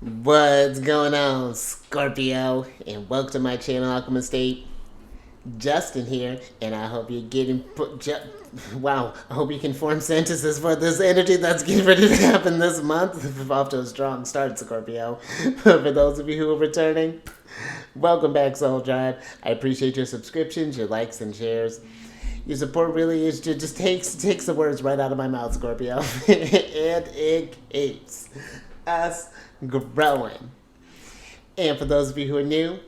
What's going on, Scorpio? And welcome to my channel, Alchemist. Justin here, and I hope you're getting. Wow, I hope you can form sentences for this energy that's getting ready to happen this month. Off to a strong start, Scorpio. For those of you who are returning, welcome back, Soul Tribe. I appreciate your subscriptions, your likes, and shares. Your support really is just takes the words right out of my mouth, Scorpio, and it keeps us growing. And for those of you who are new,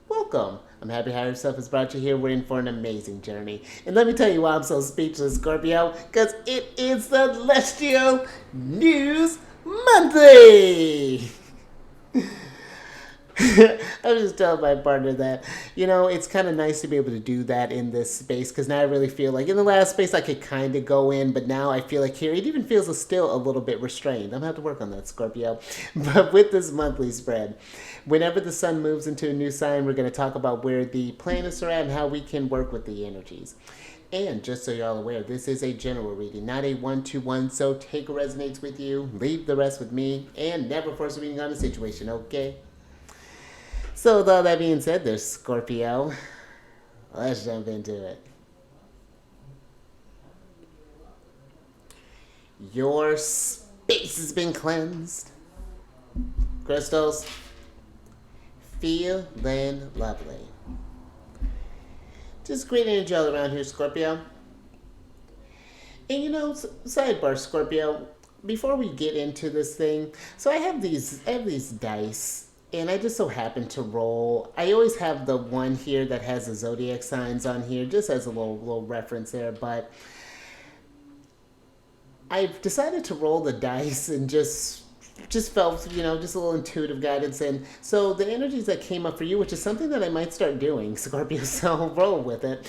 welcome. I'm happy Higher Self has brought you here. We're in for an amazing journey. And let me tell you why I'm so speechless, Scorpio, because it is Celestial News Monthly. I was just telling my partner that, it's kind of nice to be able to do that in this space, because now I really feel like in the last space I could kind of go in, but now I feel like here it even feels still a little bit restrained. I'm going to have to work on that, Scorpio. But with this monthly spread, whenever the sun moves into a new sign, we're going to talk about where the planets are at and how we can work with the energies. And just so you're all aware, this is a general reading, not a one-to-one, so take what resonates with you, leave the rest with me, and never force a reading on a situation, okay? So with all that being said, there's Scorpio. Let's jump into it. Your space has been cleansed. Crystals, feeling lovely. Just great energy all around here, Scorpio. And sidebar, Scorpio, before we get into this thing, so I have these dice. And I just so happen to roll. I always have the one here that has the zodiac signs on here, just as a little reference there. But I've decided to roll the dice and just felt, just a little intuitive guidance. And so the energies that came up for you, which is something that I might start doing, Scorpio, so roll with it.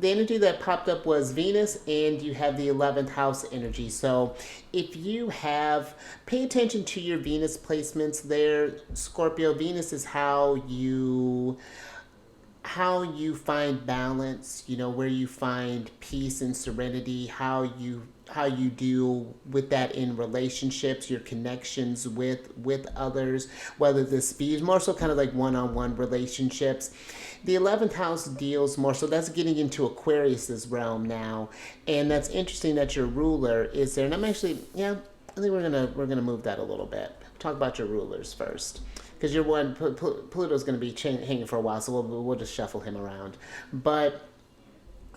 The energy that popped up was Venus, and you have the 11th house energy. So if you pay attention to your Venus placements there, Scorpio. Venus is how you find balance, where you find peace and serenity, how you deal with that in relationships, your connections with others, whether this be more so kind of like one-on-one relationships. The 11th house deals more so, that's getting into Aquarius's realm now, and that's interesting that your ruler is there. And I'm actually, I think we're gonna move that a little bit. Talk about your rulers first, because your one Pluto's going to be hanging for a while, so we'll just shuffle him around. But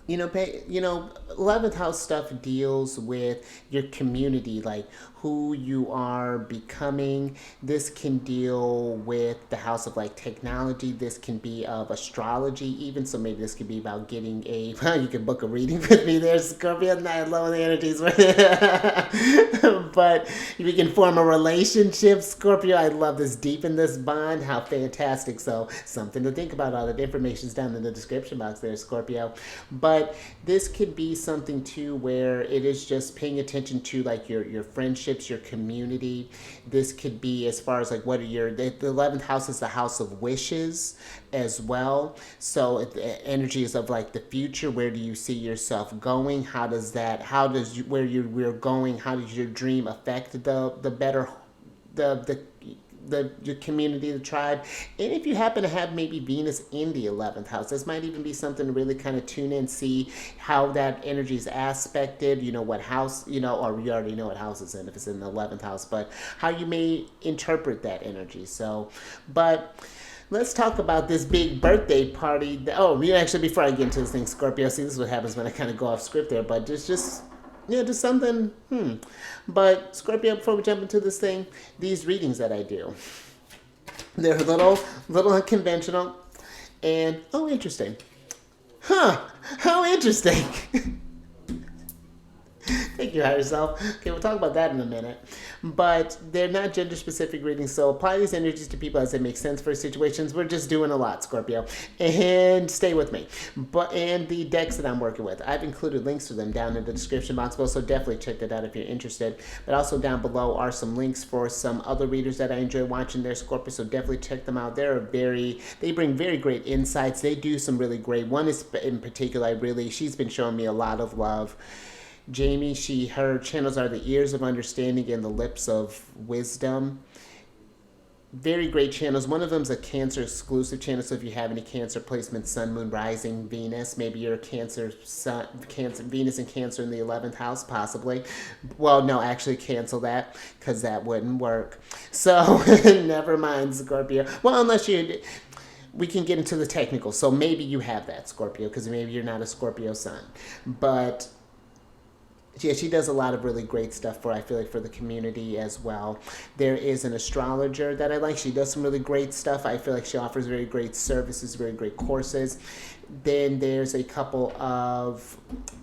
11th house stuff deals with your community, like who you are becoming. This can deal with the house of like technology. This can be of astrology even. So maybe this could be about getting you can book a reading with me there, Scorpio. I love the energies. But we can form a relationship, Scorpio. I love this, deepen this bond. How fantastic. So something to think about. All the information's down in the description box there, Scorpio. But this could be something too where it is just paying attention to like your friendships, your community. This could be as far as like what are the 11th house is the house of wishes as well. So the energy is of like the future. Where do you see yourself going? Where you're going, how does your dream affect your community, the tribe? And if you happen to have maybe Venus in the 11th house, this might even be something to really kind of tune in, see how that energy is aspected, what house, or you already know what house it's in if it's in the 11th house, but how you may interpret that energy. So, but let's talk about this big birthday party. Actually, before I get into this thing, Scorpio, see, this is what happens when I kind of go off script there, but just something. But Scorpio, before we jump into this thing, these readings that I do, they're a little unconventional, and interesting. How interesting. Thank you, higher self. Okay, we'll talk about that in a minute. But they're not gender-specific readings, so apply these energies to people as they make sense for situations. We're just doing a lot, Scorpio. And stay with me. And the decks that I'm working with, I've included links to them down in the description box below, so definitely check that out if you're interested. But also down below are some links for some other readers that I enjoy watching their Scorpio, so definitely check them out. They bring very great insights. They do some really great. One is in particular, she's been showing me a lot of love. Jamie, her channels are the ears of understanding and the lips of wisdom. very great channels. One of them's a Cancer exclusive channel, so if you have any Cancer placements, Sun, Moon, Rising, Venus, maybe you're a Cancer, Sun, Cancer, Venus and Cancer in the 11th house, possibly. Well, no, actually cancel that because that wouldn't work. So never mind, Scorpio. Well, unless you, we can get into the technical. So maybe you have that, Scorpio, because maybe you're not a Scorpio Sun, but yeah, she does a lot of really great stuff for, I feel like, for the community as well. There is an astrologer that I like. She does some really great stuff. I feel like she offers very great services, very great courses. Then there's a couple of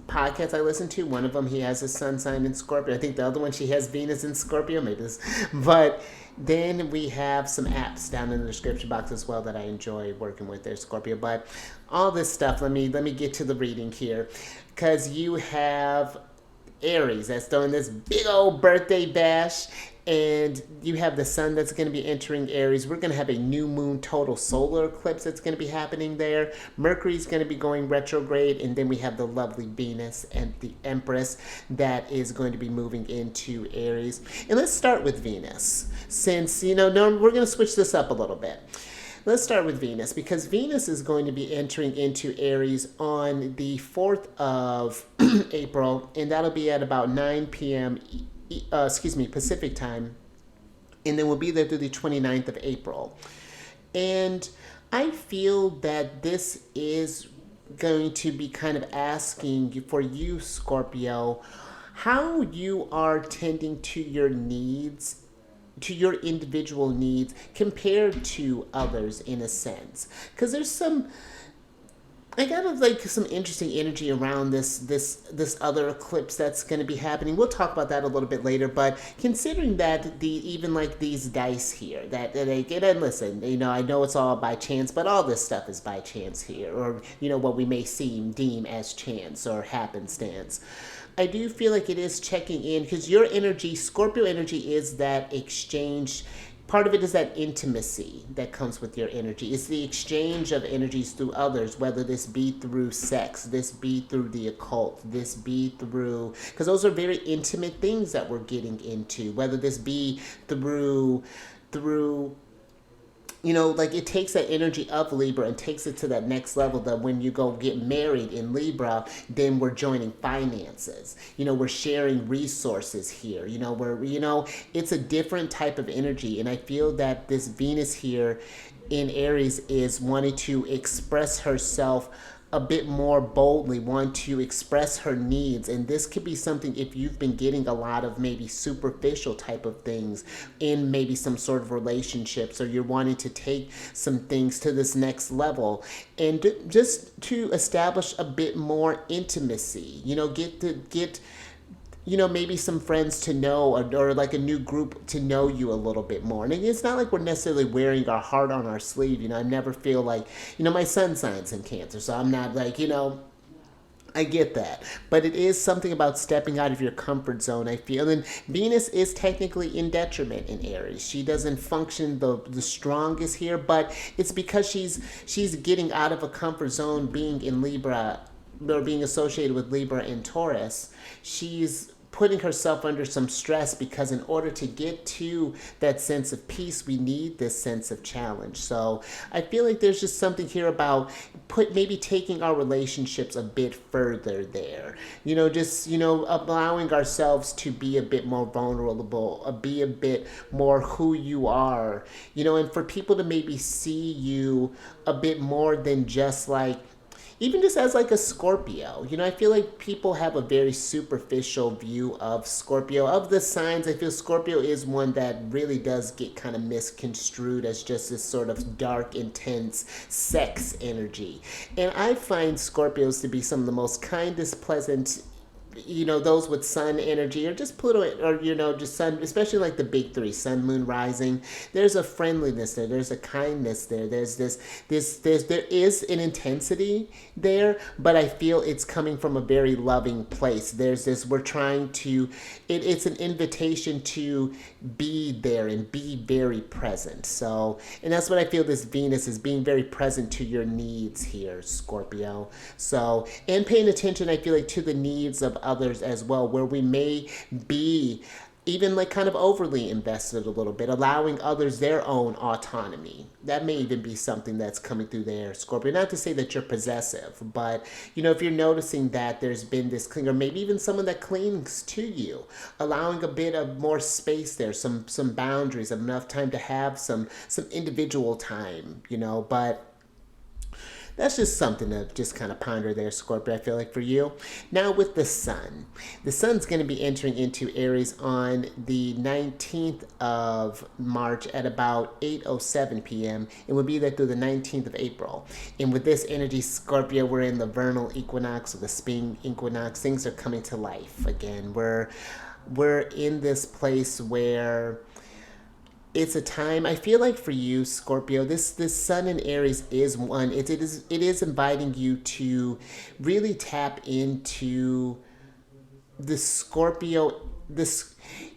podcasts I listen to. One of them, he has his sun sign in Scorpio. I think the other one, she has Venus in Scorpio. Maybe this, but then we have some apps down in the description box as well that I enjoy working with there, Scorpio. But all this stuff, let me get to the reading here, because you have Aries that's doing this big old birthday bash, and you have the sun that's going to be entering Aries. We're going to have a new moon total solar eclipse that's going to be happening there. Mercury's going to be going retrograde, and then we have the lovely Venus and the Empress that is going to be moving into Aries. And let's start with Venus, since, you know, no, we're going to switch this up a little bit. Let's start with Venus, because Venus is going to be entering into Aries on the 4th of April, and that'll be at about 9 p.m. Pacific time, and then we'll be there through the 29th of April. And I feel that this is going to be kind of asking for you, Scorpio, how you are tending to your needs, to your individual needs compared to others, in a sense, because there's some, I got like some interesting energy around this other eclipse that's going to be happening. We'll talk about that a little bit later, but considering that even like these dice here that they get, and listen, you know, I know it's all by chance, but all this stuff is by chance here, or, you know, what we may deem as chance or happenstance. I do feel like it is checking in, because your energy, Scorpio energy, is that exchange. Part of it is that intimacy that comes with your energy. It's the exchange of energies through others, whether this be through sex, this be through the occult, this be through, because those are very intimate things that we're getting into, whether this be through you know, like it takes that energy of Libra and takes it to that next level, that when you go get married in Libra, then we're joining finances. You know, we're sharing resources here. You know, it's a different type of energy. And I feel that this Venus here in Aries is wanting to express herself a bit more boldly, want to express her needs. And this could be something, if you've been getting a lot of maybe superficial type of things in maybe some sort of relationships, or you're wanting to take some things to this next level and just to establish a bit more intimacy, you know, get you know, maybe some friends to know, or like a new group to know you a little bit more. And it's not like we're necessarily wearing our heart on our sleeve. You know, I never feel like, you know, my sun sign's in Cancer, so I'm not like, you know, I get that. But it is something about stepping out of your comfort zone, I feel. And Venus is technically in detriment in Aries. She doesn't function the strongest here, but it's because she's getting out of a comfort zone, being in Libra, or being associated with Libra and Taurus. She's putting herself under some stress, because in order to get to that sense of peace, we need this sense of challenge. So I feel like there's just something here about maybe taking our relationships a bit further there. You know, just, you know, allowing ourselves to be a bit more vulnerable, be a bit more who you are, you know, and for people to maybe see you a bit more than just like, even just as like a Scorpio. You know, I feel like people have a very superficial view of Scorpio. Of the signs, I feel Scorpio is one that really does get kind of misconstrued as just this sort of dark, intense sex energy. And I find Scorpios to be some of the most kindest, pleasant, you know, those with sun energy, or just Pluto, or, you know, just sun, especially like the big three, sun, moon, rising. There's a friendliness there. There's a kindness there. There is an intensity there, but I feel it's coming from a very loving place. There's this, we're trying to, it's an invitation to be there and be very present. So, and that's what I feel this Venus is, being very present to your needs here, Scorpio. So, and paying attention, I feel like, to the needs of others as well, where we may be even like kind of overly invested a little bit, allowing others their own autonomy. That may even be something that's coming through there, Scorpio. Not to say that you're possessive, but if you're noticing that there's been this cling, or maybe even someone that clings to you, allowing a bit of more space there, some boundaries, enough time to have some individual time, but that's just something to just kind of ponder there, Scorpio, I feel like for you. Now with the sun. The sun's going to be entering into Aries on the 19th of March at about 8:07 p.m. and will be there through the 19th of April. And with this energy, Scorpio, we're in the vernal equinox or the spring equinox. Things are coming to life again. We're in this place where it's a time, I feel like for you, Scorpio, this sun in Aries is one. It is inviting you to really tap into the Scorpio.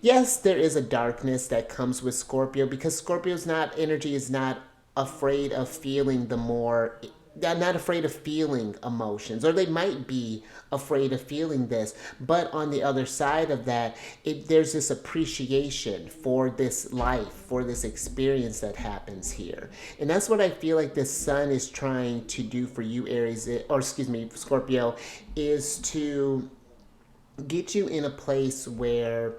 Yes, there is a darkness that comes with Scorpio, because Scorpio's energy is not afraid of feeling the more. They're not afraid of feeling emotions, or they might be afraid of feeling this. But on the other side of that, there's this appreciation for this life, for this experience that happens here. And that's what I feel like this sun is trying to do for you, Aries, or excuse me, Scorpio, is to get you in a place where,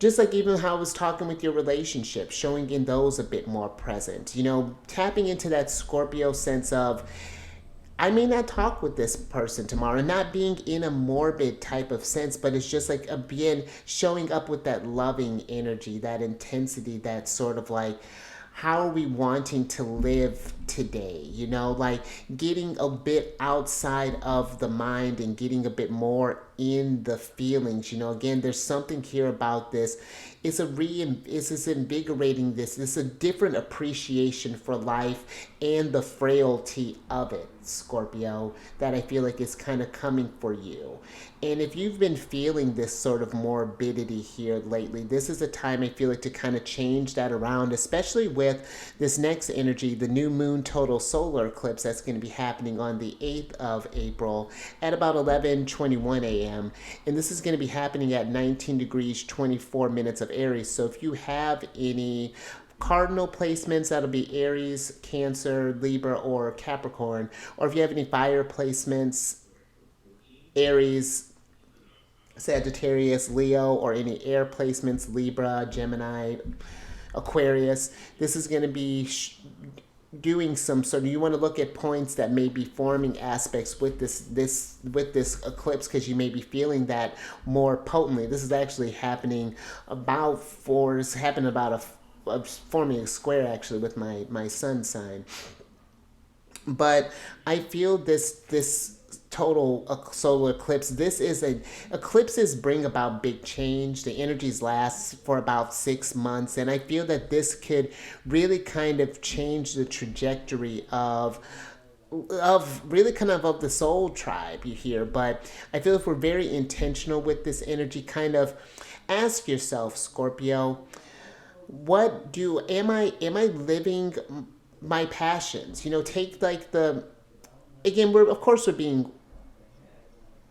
just like even how I was talking with your relationship, showing in those a bit more present, tapping into that Scorpio sense of, I may not talk with this person tomorrow, not being in a morbid type of sense, but it's just like again showing up with that loving energy, that intensity, that sort of like, how are we wanting to live today? Like getting a bit outside of the mind and getting a bit more in the feelings. Again, there's something here about this. It's invigorating this. It's a different appreciation for life and the frailty of it, Scorpio, that I feel like is kind of coming for you. And if you've been feeling this sort of morbidity here lately, this is a time I feel like to kind of change that around, especially with this next energy, the new moon total solar eclipse that's going to be happening on the 8th of April at about 11:21 a.m. And this is going to be happening at 19 degrees, 24 minutes of Aries. So if you have any cardinal placements, that'll be Aries, Cancer, Libra, or Capricorn. Or if you have any fire placements, Aries, Sagittarius, Leo, or any air placements, Libra, Gemini, Aquarius, this is going to be doing some sort of, you want to look at points that may be forming aspects with this eclipse, because you may be feeling that more potently. This is actually happening about forming a square actually with my sun sign. But I feel this total solar eclipse, eclipses bring about big change. The energies last for about 6 months, and I feel that this could really kind of change the trajectory of really kind of the soul tribe you hear. But I feel if we're very intentional with this energy, kind of ask yourself, Scorpio, am I living my passions? Take like again,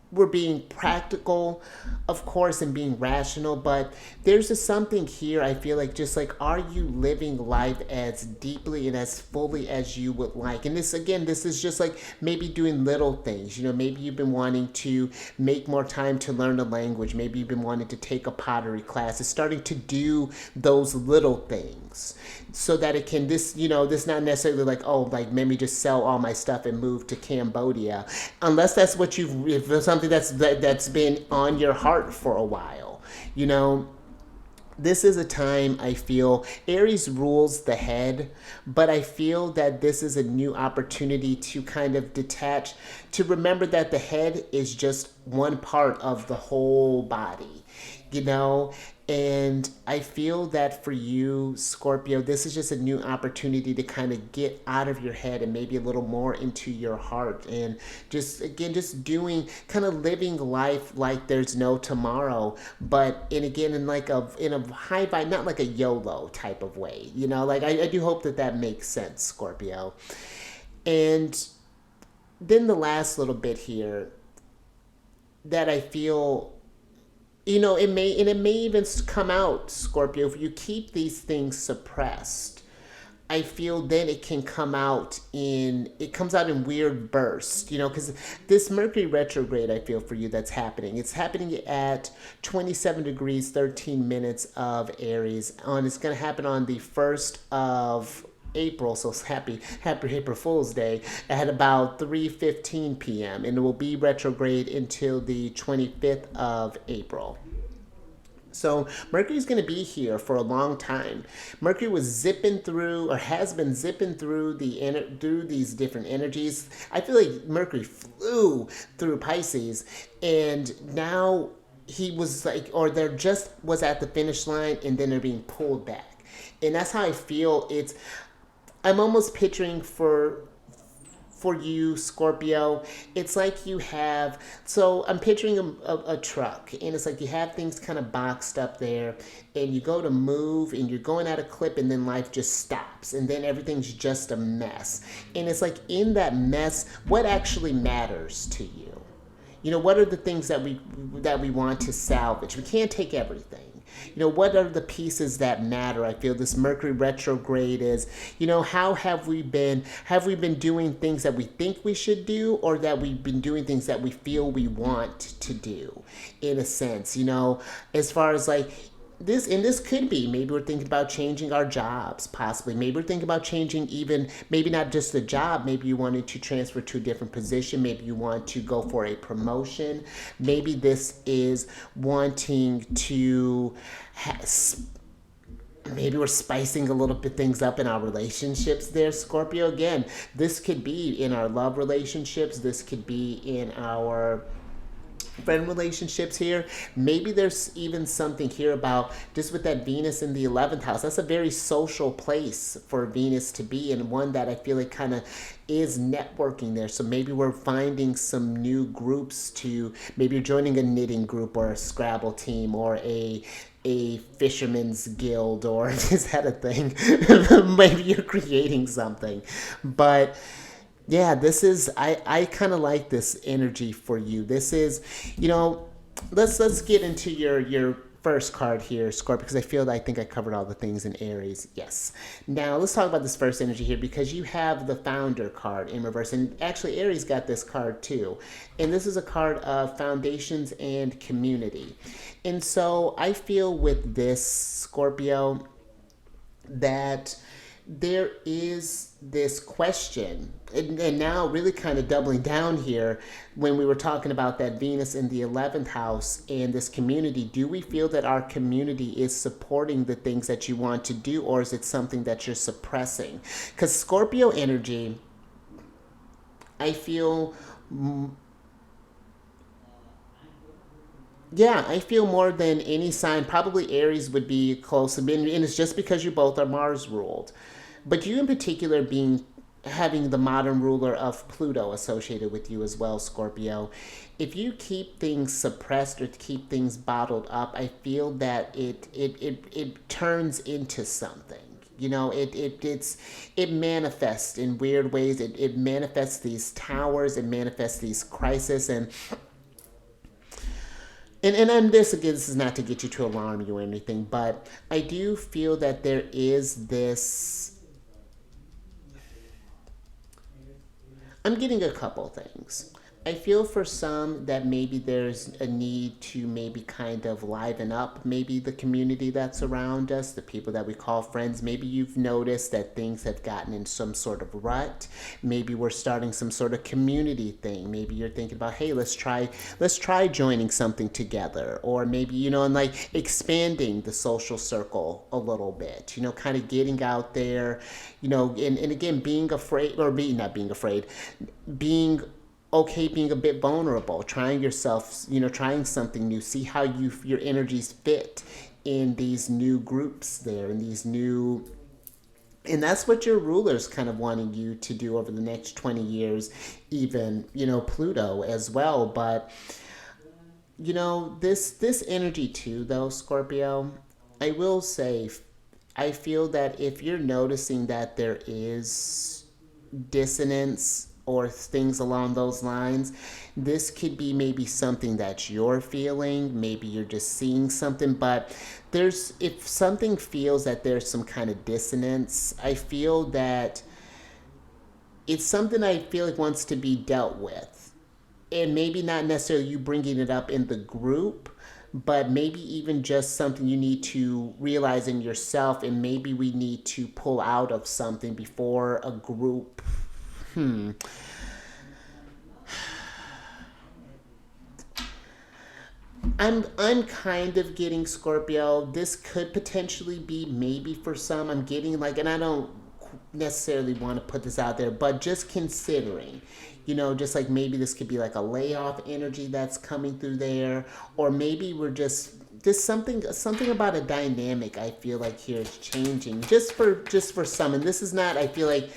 we're being practical, of course, and being rational, but there's just something here, I feel like, just like, are you living life as deeply and as fully as you would like? And this is just like maybe doing little things. Maybe you've been wanting to make more time to learn a language. Maybe you've been wanting to take a pottery class. It's starting to do those little things so that it can, this not necessarily like, oh, like maybe just sell all my stuff and move to Cambodia, unless that's what if there's something that's been on your heart for a while. This is a time, I feel, Aries rules the head, but I feel that this is a new opportunity to kind of detach, to remember that the head is just one part of the whole body, and I feel that for you, Scorpio, this is just a new opportunity to kind of get out of your head and maybe a little more into your heart, and just doing, kind of living life like there's no tomorrow, but in a high vibe, not like a YOLO type of way, like I do hope that makes sense, Scorpio. And then the last little bit here that I feel it may even come out, Scorpio, if you keep these things suppressed. I feel then it comes out in weird bursts, because this Mercury retrograde, I feel for you, that's happening. It's happening at 27 degrees 13 minutes of Aries. It's going to happen on the 1st of April, so happy April Fool's Day at about 3:15 p.m. and it will be retrograde until the 25th of April. So Mercury's going to be here for a long time. Mercury was zipping through, or has been zipping through through these different energies. I feel like Mercury flew through Pisces, and now he was like, or there just was at the finish line, and then they're being pulled back. And that's how I feel. I'm almost picturing for you, Scorpio, it's like you have, so I'm picturing a truck, and it's like you have things kind of boxed up there, and you go to move, and you're going at a clip, and then life just stops, and then everything's just a mess. And it's like in that mess, what actually matters to you? What are the things that we want to salvage? We can't take everything. What are the pieces that matter? I feel this Mercury retrograde is, how have we been doing things that we think we should do, or that we've been doing things that we feel we want to do, in a sense, as far as like, this could be, maybe we're thinking about changing our jobs, possibly. Maybe we're thinking about changing, even maybe not just the job. Maybe you wanted to transfer to a different position. Maybe you want to go for a promotion. Maybe this is wanting to maybe we're spicing a little bit things up in our relationships there, Scorpio. Again, this could be in our love relationships. This could be in our friend relationships here. Maybe there's even something here about just with that Venus in the 11th house. That's a very social place for Venus to be, and one that I feel like kind of is networking there. So maybe we're finding some new groups maybe you're joining a knitting group or a Scrabble team or a fisherman's guild, or is that a thing? Maybe you're creating something. But yeah, this is, I kind of like this energy for you. This is, let's get into your first card here, Scorpio, because I think I covered all the things in Aries. Yes. Now let's talk about this first energy here, because you have the Founder card in reverse, and actually Aries got this card too. And this is a card of foundations and community. And so I feel with this, Scorpio, that there is this question, and now really kind of doubling down here when we were talking about that Venus in the 11th house and this community. Do we feel that our community is supporting the things that you want to do, or is it something that you're suppressing? Because Scorpio energy, I feel, yeah, I feel more than any sign, probably Aries would be close, and it's just because you both are Mars ruled. But you in particular having the modern ruler of Pluto associated with you as well, Scorpio. If you keep things suppressed or keep things bottled up, I feel that it turns into something. It manifests in weird ways. It manifests these towers, it manifests these crises, and this again, this is not to get you to alarm you or anything, but I do feel that there is this. I'm getting a couple things. I feel for some that maybe there's a need to maybe kind of liven up maybe the community that's around us, the people that we call friends. Maybe you've noticed that things have gotten in some sort of rut. Maybe we're starting some sort of community thing. Maybe you're thinking about, hey, let's try joining something together. Or maybe, and like expanding the social circle a little bit, kind of getting out there, and again, being afraid, or not being afraid, being okay, being a bit vulnerable, trying yourself, trying something new, see how your energies fit in these new groups there, in these new, and that's what your ruler's kind of wanting you to do over the next 20 years, even, Pluto as well. But, this energy too, though, Scorpio, I will say, I feel that if you're noticing that there is dissonance or things along those lines. This could be maybe something that you're feeling, maybe you're just seeing something, but if something feels that there's some kind of dissonance, I feel that it's something I feel like wants to be dealt with. And maybe not necessarily you bringing it up in the group, but maybe even just something you need to realize in yourself, and maybe we need to pull out of something before a group. I'm kind of getting, Scorpio. This could potentially be maybe for some. I'm getting like, and I don't necessarily want to put this out there, but just considering, just like maybe this could be like a layoff energy that's coming through there, or maybe we're just something about a dynamic I feel like here is changing just for some. And this is not, I feel like,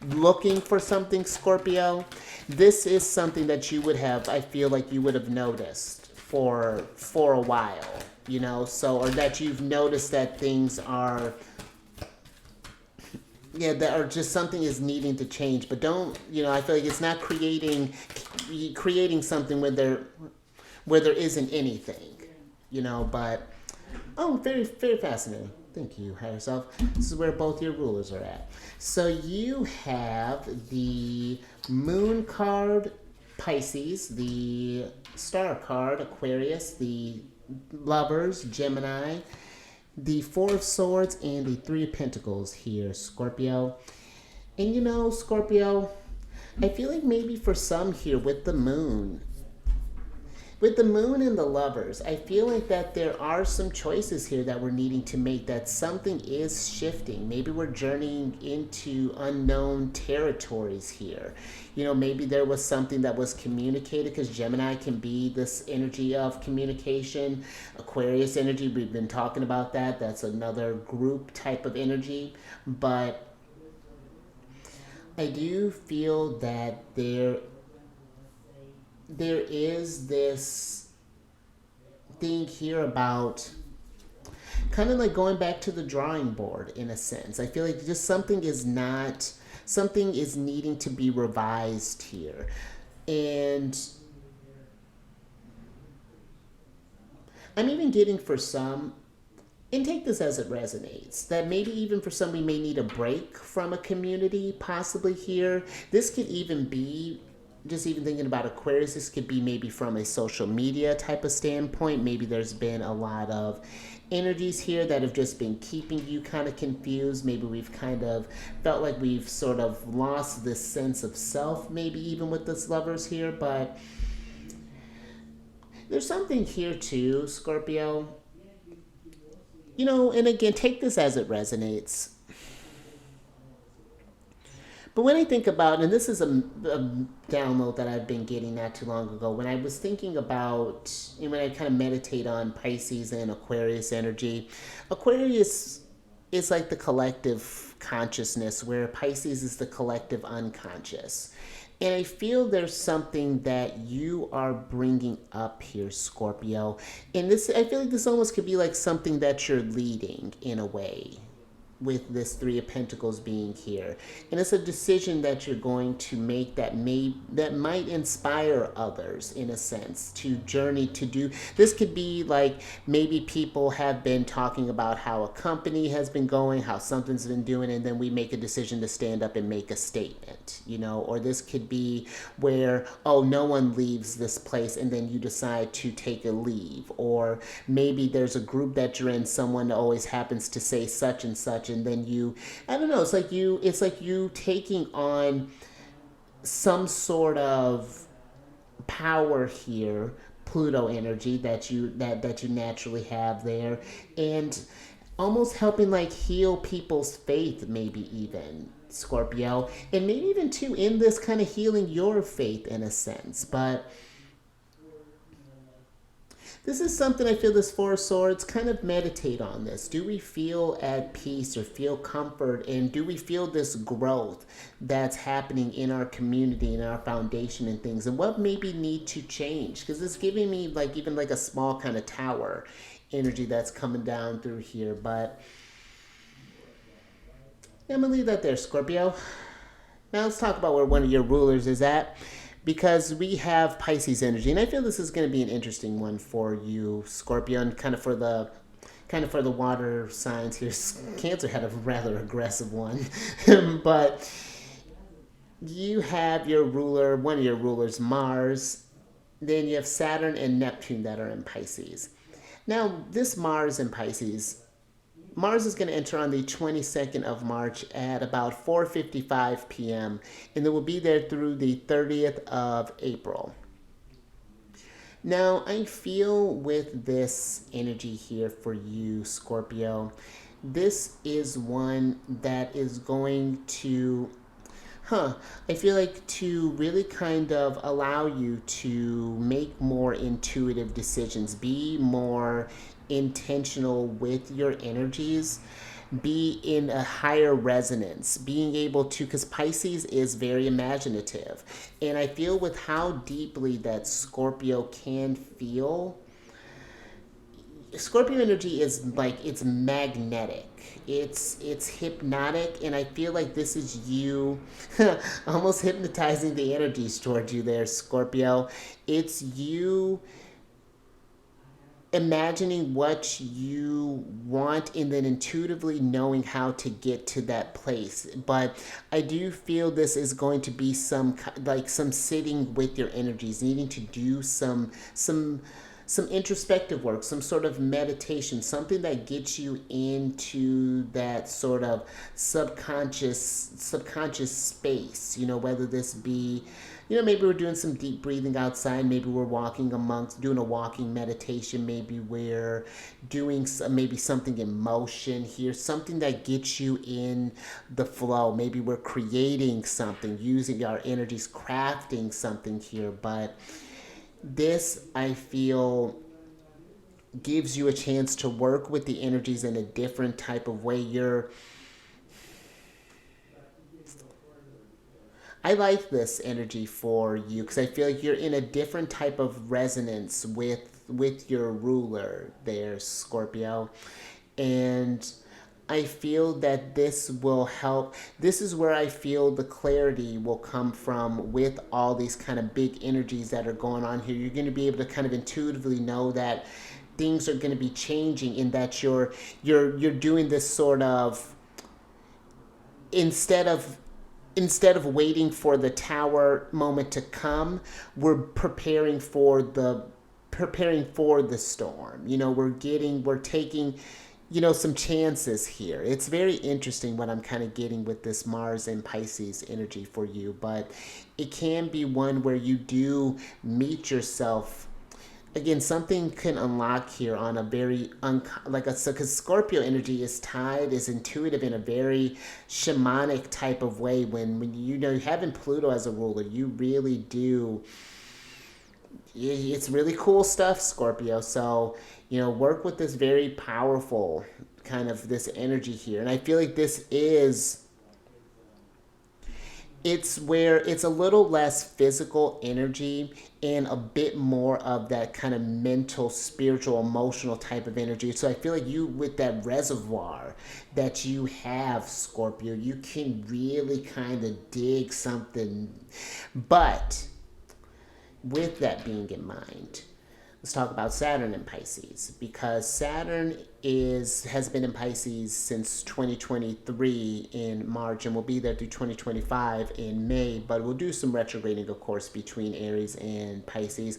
looking for something, Scorpio. This is something that you would have, I feel like you would have noticed for a while, so, or that you've noticed that things are, that are just something is needing to change. But don't, I feel like it's not creating something where there isn't anything, but very, very fascinating. Thank you, higher self. This is where both your rulers are at. So you have the moon card, Pisces, the star card, Aquarius, the lovers, Gemini, the Four of Swords, and the Three of Pentacles here, Scorpio. And Scorpio, I feel like maybe for some here with the moon and the lovers, I feel like that there are some choices here that we're needing to make, that something is shifting. Maybe we're journeying into unknown territories here. Maybe there was something that was communicated, because Gemini can be this energy of communication. Aquarius energy, we've been talking about that. That's another group type of energy. But I do feel that there is this thing here about kind of like going back to the drawing board in a sense. I feel like just something is needing to be revised here. And I'm even getting for some, and take this as it resonates, that maybe even for some we may need a break from a community possibly here. This could even be, just even thinking about Aquarius, this could be maybe from a social media type of standpoint. Maybe there's been a lot of energies here that have just been keeping you kind of confused. Maybe we've kind of felt like we've sort of lost this sense of self, maybe even with this lovers here. But there's something here too, Scorpio. And again, take this as it resonates. But when I think about, and this is a download that I've been getting not too long ago, when I was thinking about, when I kind of meditate on Pisces and Aquarius energy, Aquarius is like the collective consciousness, where Pisces is the collective unconscious. And I feel there's something that you are bringing up here, Scorpio. And this, I feel like this almost could be like something that you're leading in a way, with this Three of Pentacles being here. And it's a decision that you're going to make that might inspire others in a sense to journey to do. This could be like, maybe people have been talking about how a company has been going, how something's been doing, and then we make a decision to stand up and make a statement, or this could be where, no one leaves this place, and then you decide to take a leave. Or maybe there's a group that you're in, someone always happens to say such and such, and then I don't know, it's like you taking on some sort of power here, Pluto energy that you naturally have there, and almost helping like heal people's faith, maybe even, Scorpio, and maybe even too in this kind of healing your faith in a sense. But this is something I feel this Four of Swords, kind of meditate on this. Do we feel at peace or feel comfort? And do we feel this growth that's happening in our community, in our foundation and things? And what maybe need to change? Because it's giving me like even like a small kind of tower energy that's coming down through here. But I'm going to leave that there, Scorpio. Now let's talk about where one of your rulers is at, because we have Pisces energy, and I feel this is going to be an interesting one for you, Scorpio, and kind of for the water signs here. Cancer had a rather aggressive one, but you have your ruler, one of your rulers, Mars. Then you have Saturn and Neptune that are in Pisces. Now, this Mars in Pisces, Mars is going to enter on the 22nd of March at about 4:55 p.m. and it will be there through the 30th of April. Now, I feel with this energy here for you, Scorpio, this is one that is going to I feel like to really kind of allow you to make more intuitive decisions, be more intentional with your energies, be in a higher resonance, being able to, because Pisces is very imaginative. And I feel with how deeply that Scorpio can feel, Scorpio energy is like, it's magnetic. It's hypnotic, and I feel like this is you almost hypnotizing the energies towards you there, Scorpio. It's you imagining what you want and then intuitively knowing how to get to that place. But I do feel this is going to be some sitting with your energies, needing to do some introspective work, some sort of meditation, something that gets you into that sort of subconscious space, whether this be, maybe we're doing some deep breathing outside, maybe we're doing a walking meditation, maybe we're doing maybe something in motion here, something that gets you in the flow. Maybe we're creating something, using our energies, crafting something here. But this, I feel, gives you a chance to work with the energies in a different type of way. I like this energy for you because I feel like you're in a different type of resonance with your ruler there, Scorpio. And I feel that this will help. This is where I feel the clarity will come from with all these kind of big energies that are going on here. You're going to be able to kind of intuitively know that things are going to be changing, in that you're doing this sort of, instead of waiting for the tower moment to come, we're preparing for the storm. We're taking some chances here. It's very interesting what I'm kind of getting with this Mars and Pisces energy for you, but it can be one where you do meet yourself. Again, something can unlock here on a very, because Scorpio energy is intuitive in a very shamanic type of way. When having Pluto as a ruler, you really do, it's really cool stuff, Scorpio. So, work with this very powerful kind of this energy here. And I feel like it's where it's a little less physical energy and a bit more of that kind of mental, spiritual, emotional type of energy. So I feel like you, with that reservoir that you have, Scorpio, you can really kind of dig something. But with that being in mind, let's talk about Saturn in Pisces, because Saturn has been in Pisces since 2023 in March and will be there through 2025 in May, but we'll do some retrograding, of course, between Aries and Pisces.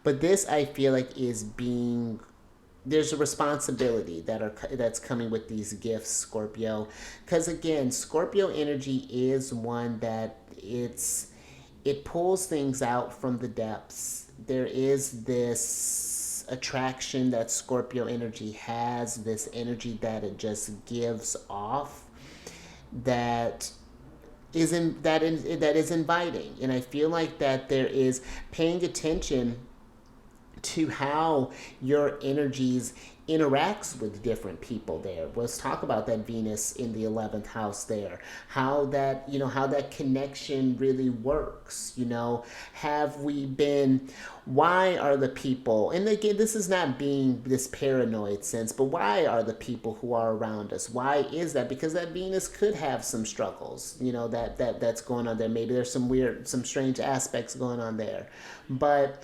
But this, I feel like, there's a responsibility that's coming with these gifts, Scorpio, because again, Scorpio energy is one that it pulls things out from the depths. There is this attraction that Scorpio energy has, this energy that it just gives off, that is inviting. And I feel like that there is paying attention to how your energies interacts with different people there. Let's talk about that Venus in the 11th house there. How that, how that connection really works. Have we been, why are the people, and again, this is not being this paranoid sense, but why are the people who are around us? Why is that? Because that Venus could have some struggles, that's going on there. Maybe there's some strange aspects going on there. But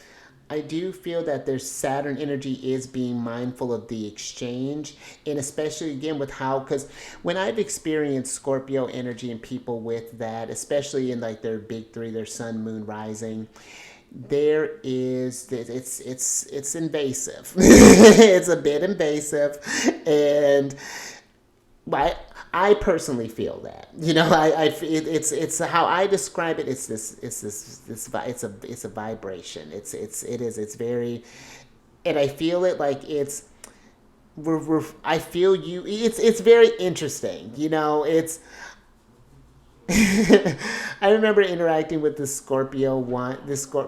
I do feel that their Saturn energy is being mindful of the exchange, and especially again with how, because when I've experienced Scorpio energy and people with that, especially in like their big three, their sun, moon, rising, there is it's invasive. It's a bit invasive, and I personally feel that. It's how I describe it. It's a vibration. It's very, and I feel it like I feel you. It's very interesting. It's. I remember interacting with the Scorpio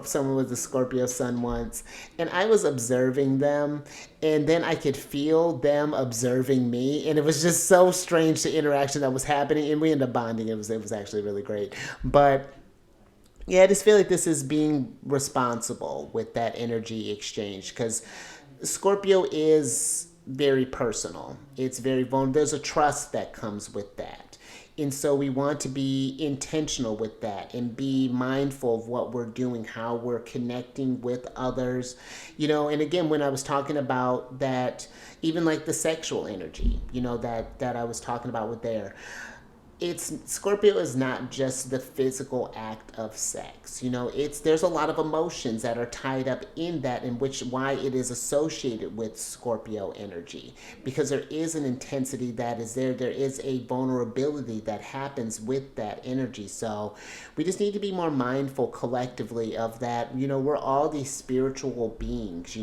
someone with the Scorpio sun once, and I was observing them, and then I could feel them observing me, and it was just so strange, the interaction that was happening, and we ended up bonding. It was actually really great. But yeah, I just feel like this is being responsible with that energy exchange, because Scorpio is very personal. It's very vulnerable. There's a trust that comes with that. And so we want to be intentional with that and be mindful of what we're doing, how we're connecting with others. And again, when I was talking about that, even like the sexual energy, that I was talking about with there, Scorpio is not just the physical act of sex. There's a lot of emotions that are tied up in that, in why it is associated with Scorpio energy, because there is an intensity that is there. There is a vulnerability that happens with that energy. So we just need to be more mindful collectively of that. We're all these spiritual beings.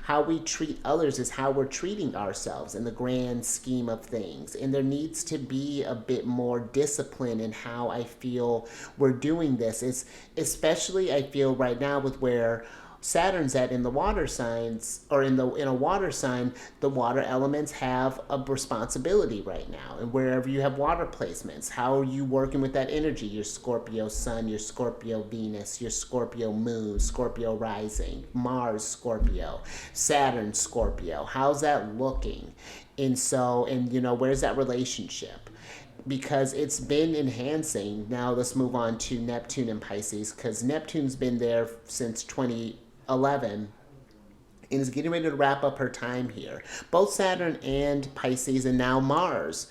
How we treat others is how we're treating ourselves in the grand scheme of things. And there needs to be a bit more discipline in how I feel we're doing this. It's especially, I feel right now, with where Saturn's at in the water signs, or in a water sign, the water elements have a responsibility right now. And wherever you have water placements, how are you working with that energy? Your Scorpio sun, your Scorpio Venus, your Scorpio moon, Scorpio rising, Mars Scorpio, Saturn Scorpio. How's that looking? And where's that relationship? Because it's been enhancing. Now let's move on to Neptune and Pisces, because Neptune's been there since 2011 and is getting ready to wrap up her time here. Both Saturn and Pisces, and now Mars,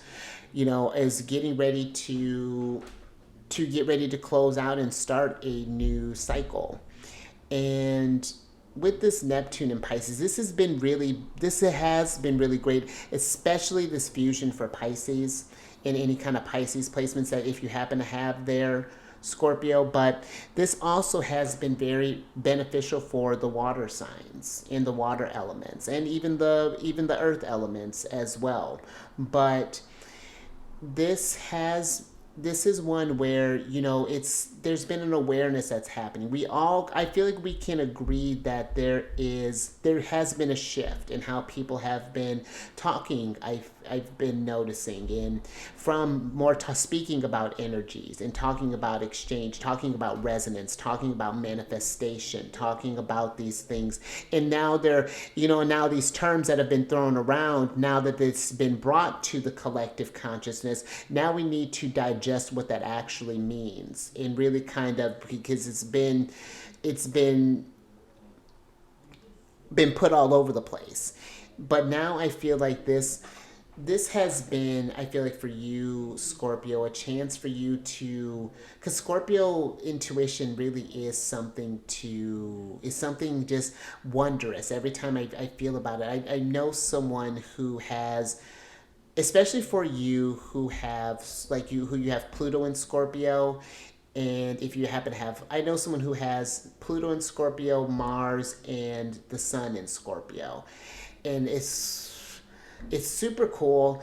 is getting ready to get ready to close out and start a new cycle. And with this Neptune and Pisces, this has been really great, especially this fusion for Pisces, in any kind of Pisces placements that if you happen to have their Scorpio. But this also has been very beneficial for the water signs and the water elements, and even the earth elements as well. But this is one where, there's been an awareness that's happening. I feel like we can agree that there has been a shift in how people have been talking. I've been noticing, and from more speaking about energies and talking about exchange, talking about resonance, talking about manifestation, talking about these things. And now now these terms that have been thrown around, now that it's been brought to the collective consciousness, now we need to digest what that actually means, and really kind of, because it's been put all over the place. But now I feel like this has been, I feel like for you, Scorpio, a chance for you to, because Scorpio intuition really is something just wondrous. Every time I feel about it, I know someone who has, especially for you who have, who you have Pluto in Scorpio. And if you happen to have, I know someone who has Pluto in Scorpio, Mars, and the Sun in Scorpio. And it's super cool.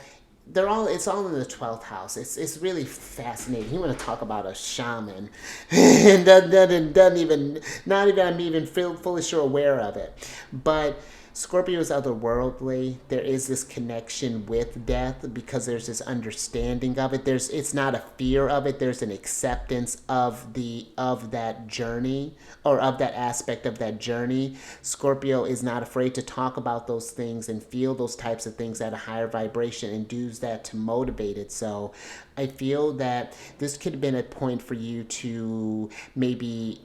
It's all in the 12th house. It's really fascinating. You want to talk about a shaman, and I'm even fully sure aware of it. But Scorpio is otherworldly. There is this connection with death because there's this understanding of it. It's not a fear of it. There's an acceptance of that journey, or of that aspect of that journey. Scorpio is not afraid to talk about those things and feel those types of things at a higher vibration and use that to motivate it. So I feel that this could have been a point for you to maybe,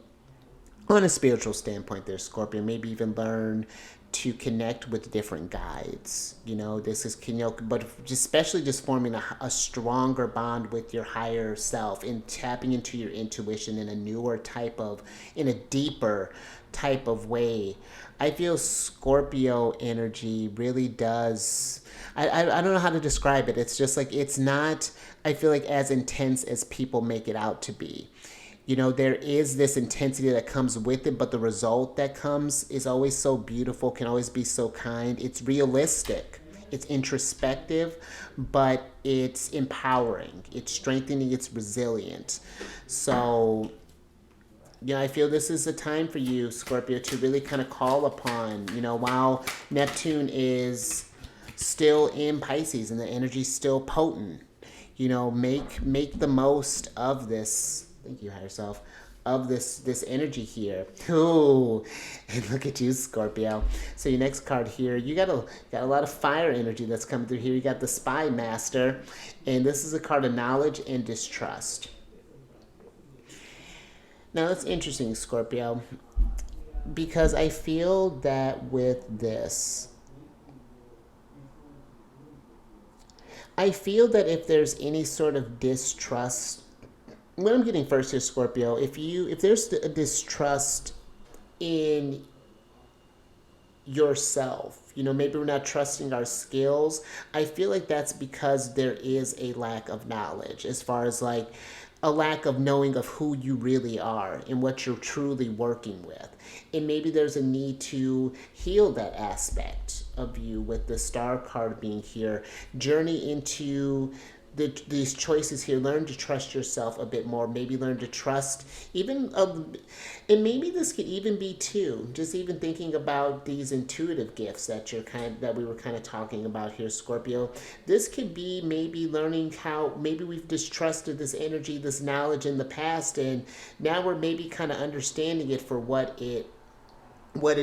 on a spiritual standpoint there, Scorpio, maybe even learn to connect with different guides. This is, but especially just forming a stronger bond with your higher self and tapping into your intuition in a deeper type of way. I feel Scorpio energy really does, I don't know how to describe it. It's just like, it's not, I feel like, as intense as people make it out to be. There is this intensity that comes with it, but the result that comes is always so beautiful, can always be so kind. It's realistic, it's introspective, but it's empowering, it's strengthening, it's resilient. So, I feel this is a time for you, Scorpio, to really kind of call upon, while Neptune is still in Pisces and the energy's still potent, make the most of this. Thank you, higher self, of this energy here. Ooh, and look at you, Scorpio. So your next card here, you got a lot of fire energy that's coming through here. You got the Spy Master, and this is a card of knowledge and distrust. Now that's interesting, Scorpio, because I feel that with this, I feel that if there's any sort of distrust, what I'm getting first here, Scorpio, if there's a distrust in yourself, maybe we're not trusting our skills, I feel like that's because there is a lack of knowledge, as far as like a lack of knowing of who you really are and what you're truly working with. And maybe there's a need to heal that aspect of you with the Star card being here. Journey into these choices here. Learn to trust yourself a bit more. Maybe learn to trust even, and maybe this could even be too, just even thinking about these intuitive gifts that we were kind of talking about here, Scorpio. This could be maybe learning how maybe we've distrusted this energy, this knowledge in the past, and now we're maybe kind of understanding it for what it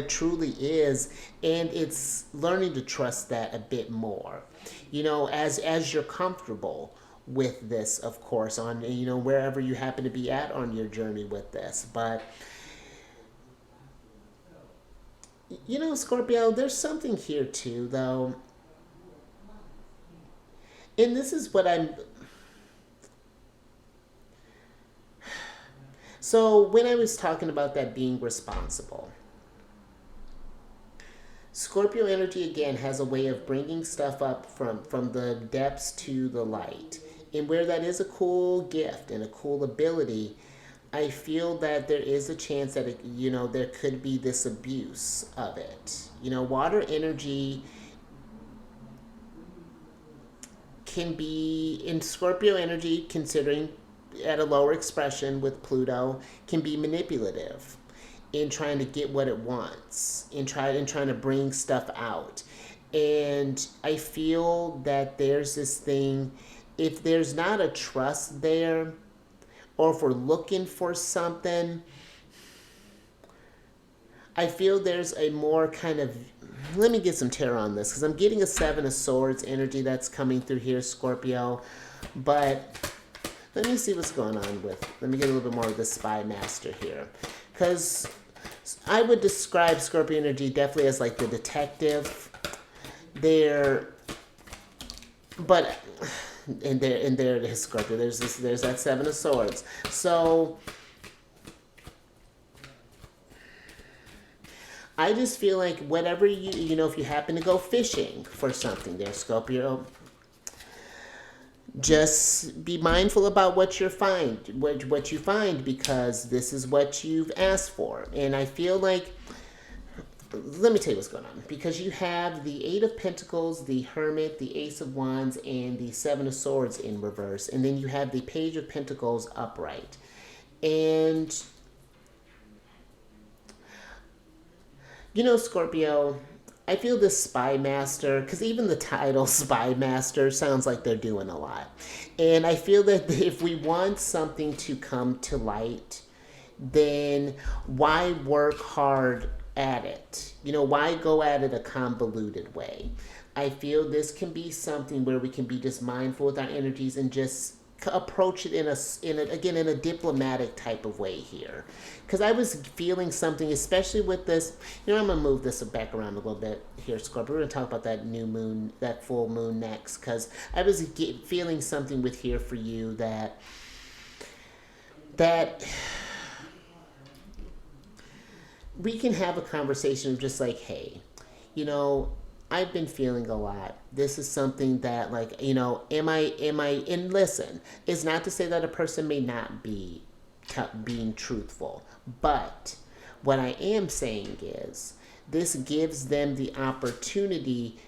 truly is, and it's learning to trust that a bit more, as you're comfortable with this, of course, on wherever you happen to be at on your journey with this. But Scorpio, there's something here too, though, and this is what so when I was talking about that being responsible, Scorpio energy, again, has a way of bringing stuff up from the depths to the light. And where that is a cool gift and a cool ability, I feel that there is a chance that, there could be this abuse of it. Water energy can be, in Scorpio energy, considering at a lower expression with Pluto, can be manipulative in trying to get what it wants, in trying to bring stuff out. And I feel that there's this thing, if there's not a trust there, or if we're looking for something, I feel there's a more kind of, let me get some tarot on this, because I'm getting a Seven of Swords energy that's coming through here, Scorpio. But let me see what's going on let me get a little bit more of the Spy Master here. Because I would describe Scorpio energy definitely as like the detective. But and there it is, Scorpio. There's that Seven of Swords. So I just feel like whatever if you happen to go fishing for something there, Scorpio, just be mindful about what you find, because this is what you've asked for. And I feel like, let me tell you what's going on, because you have the Eight of Pentacles, the Hermit, the Ace of Wands, and the Seven of Swords in reverse, and then you have the Page of Pentacles upright. And Scorpio, I feel this spy master, because even the title spy master sounds like they're doing a lot. And I feel that if we want something to come to light, then why work hard at it? You know, why go at it a convoluted way? I feel this can be something where we can be just mindful with our energies and just approach it in a diplomatic type of way here, because I was feeling something, especially with this. You know, I'm gonna move this back around a little bit here, Scorpio. We're gonna talk about that new moon, that full moon next, because I was feeling something with here for you that we can have a conversation of just like, hey, you know, I've been feeling a lot. This is something that, like, you know, and listen, it's not to say that a person may not be being truthful, but what I am saying is this gives them the opportunity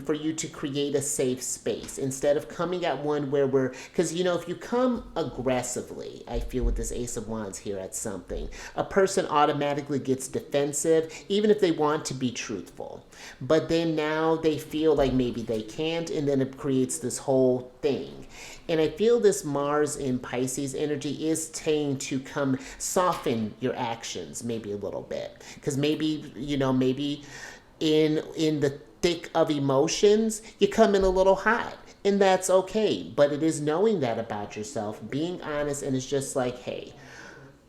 for you to create a safe space instead of coming at one where we're, because you know, if you come aggressively, I feel with this Ace of Wands here at something, a person automatically gets defensive even if they want to be truthful, but then now they feel like maybe they can't, and then it creates this whole thing. And I feel this Mars in Pisces energy is trying to come soften your actions maybe a little bit, because maybe, you know, maybe in the thick of emotions, you come in a little hot, and that's okay. But it is knowing that about yourself, being honest, and it's just like, hey,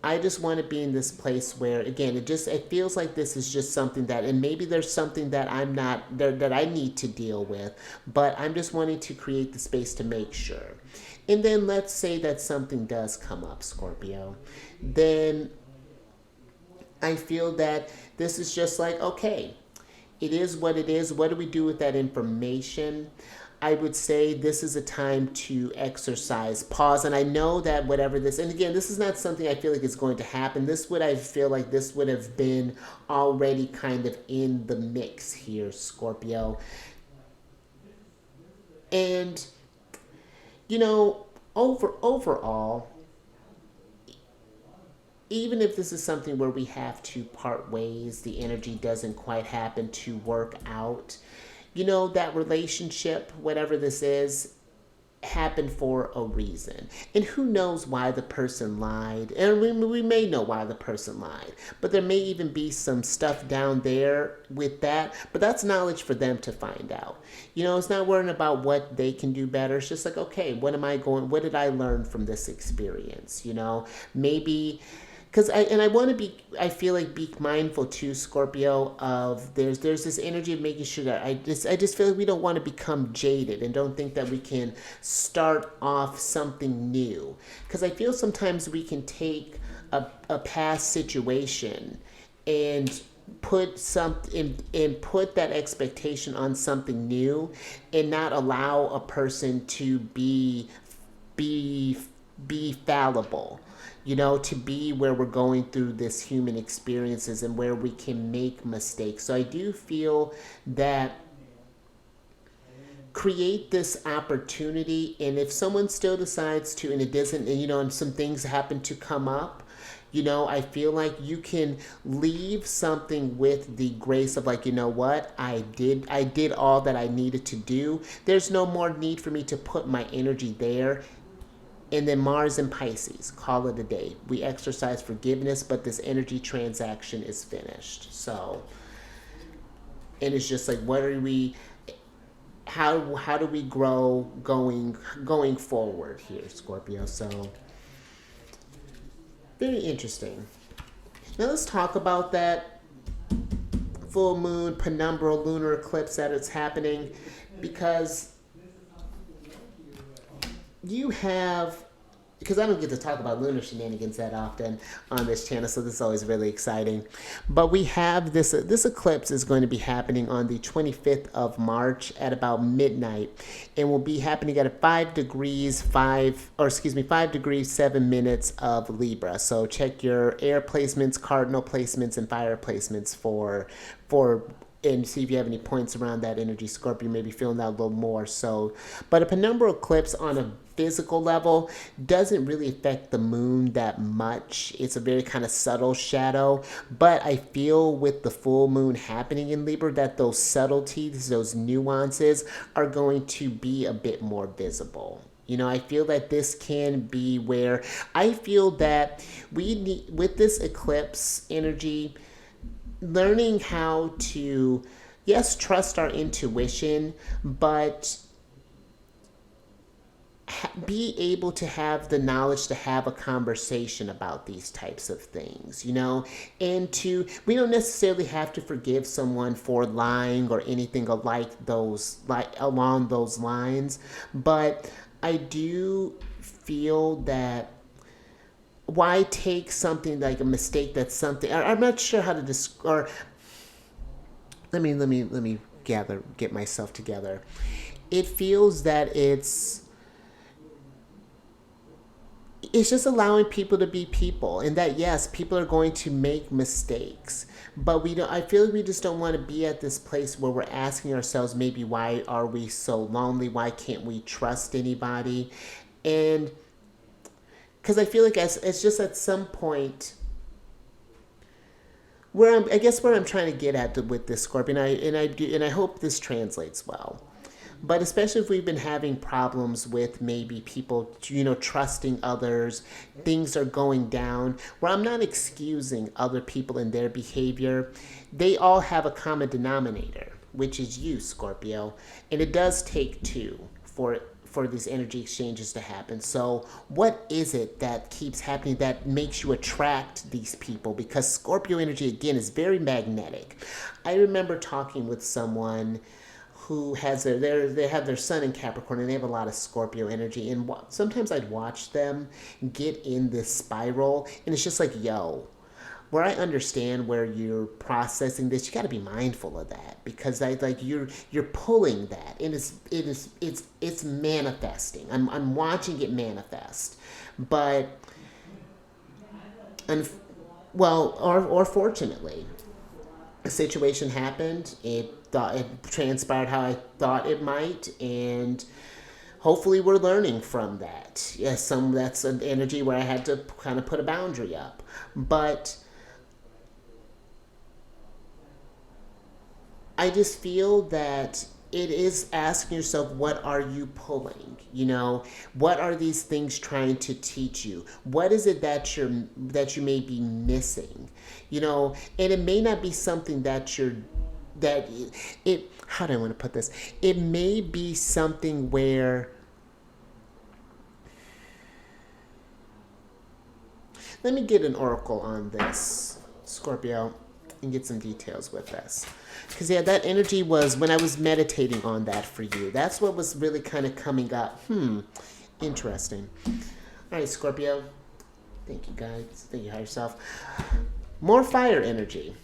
I just want to be in this place where, again, it feels like this is just something that, and maybe there's something that I'm not there that I need to deal with, but I'm just wanting to create the space to make sure. And then let's say that something does come up, Scorpio, then I feel that this is just like, okay, it is what it is. What do we do with that information? I would say this is a time to exercise pause. And I know that whatever this, and again, this is not something I feel like is going to happen. I feel like this would have been already kind of in the mix here, Scorpio. And, you know, overall, even if this is something where we have to part ways, the energy doesn't quite happen to work out, you know, that relationship, whatever this is, happened for a reason. And who knows why the person lied. And we may know why the person lied. But there may even be some stuff down there with that. But that's knowledge for them to find out. You know, it's not worrying about what they can do better. It's just like, okay, what did I learn from this experience? You know, maybe, because I want to be, I feel like, be mindful too, Scorpio, of there's this energy of making sure that I just feel like we don't want to become jaded and don't think that we can start off something new, because I feel sometimes we can take a past situation and put that expectation on something new and not allow a person to be fallible, you know, to be where we're going through this human experiences and where we can make mistakes. So I do feel that create this opportunity, and if someone still decides to, and it doesn't, and, you know, and some things happen to come up, you know, I feel like you can leave something with the grace of like, you know what, I did all that I needed to do. There's no more need for me to put my energy there. And then Mars and Pisces, call it a day. We exercise forgiveness, but this energy transaction is finished. So, and it's just like, what are we, how do we grow going forward here, Scorpio? So, very interesting. Now let's talk about that full moon, penumbral lunar eclipse that is happening, because you have, because I don't get to talk about lunar shenanigans that often on this channel, so this is always really exciting. But we have this eclipse is going to be happening on the 25th of March at about midnight, and will be happening at 5 degrees 7 minutes of Libra. So check your air placements, cardinal placements, and fire placements for and see if you have any points around that energy, Scorpio. Maybe feeling that a little more. So, but a penumbral eclipse on a physical level doesn't really affect the moon that much. It's a very kind of subtle shadow, but I feel with the full moon happening in Libra that those subtleties, those nuances are going to be a bit more visible. I feel that this can be where I feel that we need, with this eclipse energy, learning how to, yes, trust our intuition, but be able to have the knowledge to have a conversation about these types of things, and we don't necessarily have to forgive someone for lying or anything along those lines, but I do feel that why take something like a mistake that's something, I'm not sure how to describe, or let me get myself together. It feels that it's just allowing people to be people, and that yes, people are going to make mistakes, but I feel like we just don't want to be at this place where we're asking ourselves, maybe, why are we so lonely? Why can't we trust anybody? And because I feel like it's just at some point where I'm trying to get at with this, Scorpion, and I hope this translates well. But especially if we've been having problems with maybe people, trusting others, things are going down, where I'm not excusing other people and their behavior. They all have a common denominator, which is you, Scorpio. And it does take two for these energy exchanges to happen. So what is it that keeps happening that makes you attract these people? Because Scorpio energy, again, is very magnetic. I remember talking with someone who has they have their sun in Capricorn, and they have a lot of Scorpio energy, and sometimes I'd watch them get in this spiral, and it's just like, yo, where I understand where you're processing this, you got to be mindful of that, because you're pulling that, and it's manifesting. I'm watching it manifest, but or fortunately, a situation happened. It transpired how I thought it might, and hopefully we're learning from that. Yes, that's an energy where I had to kind of put a boundary up, but I just feel that it is asking yourself, what are you pulling? What are these things trying to teach you? What is it that you may be missing? And it may not be something how do I want to put this? It may be something where, let me get an oracle on this, Scorpio, and get some details with this. Because, yeah, that energy was when I was meditating on that for you. That's what was really kind of coming up. Interesting. All right, Scorpio. Thank you, guys. Thank you, higher self. More fire energy.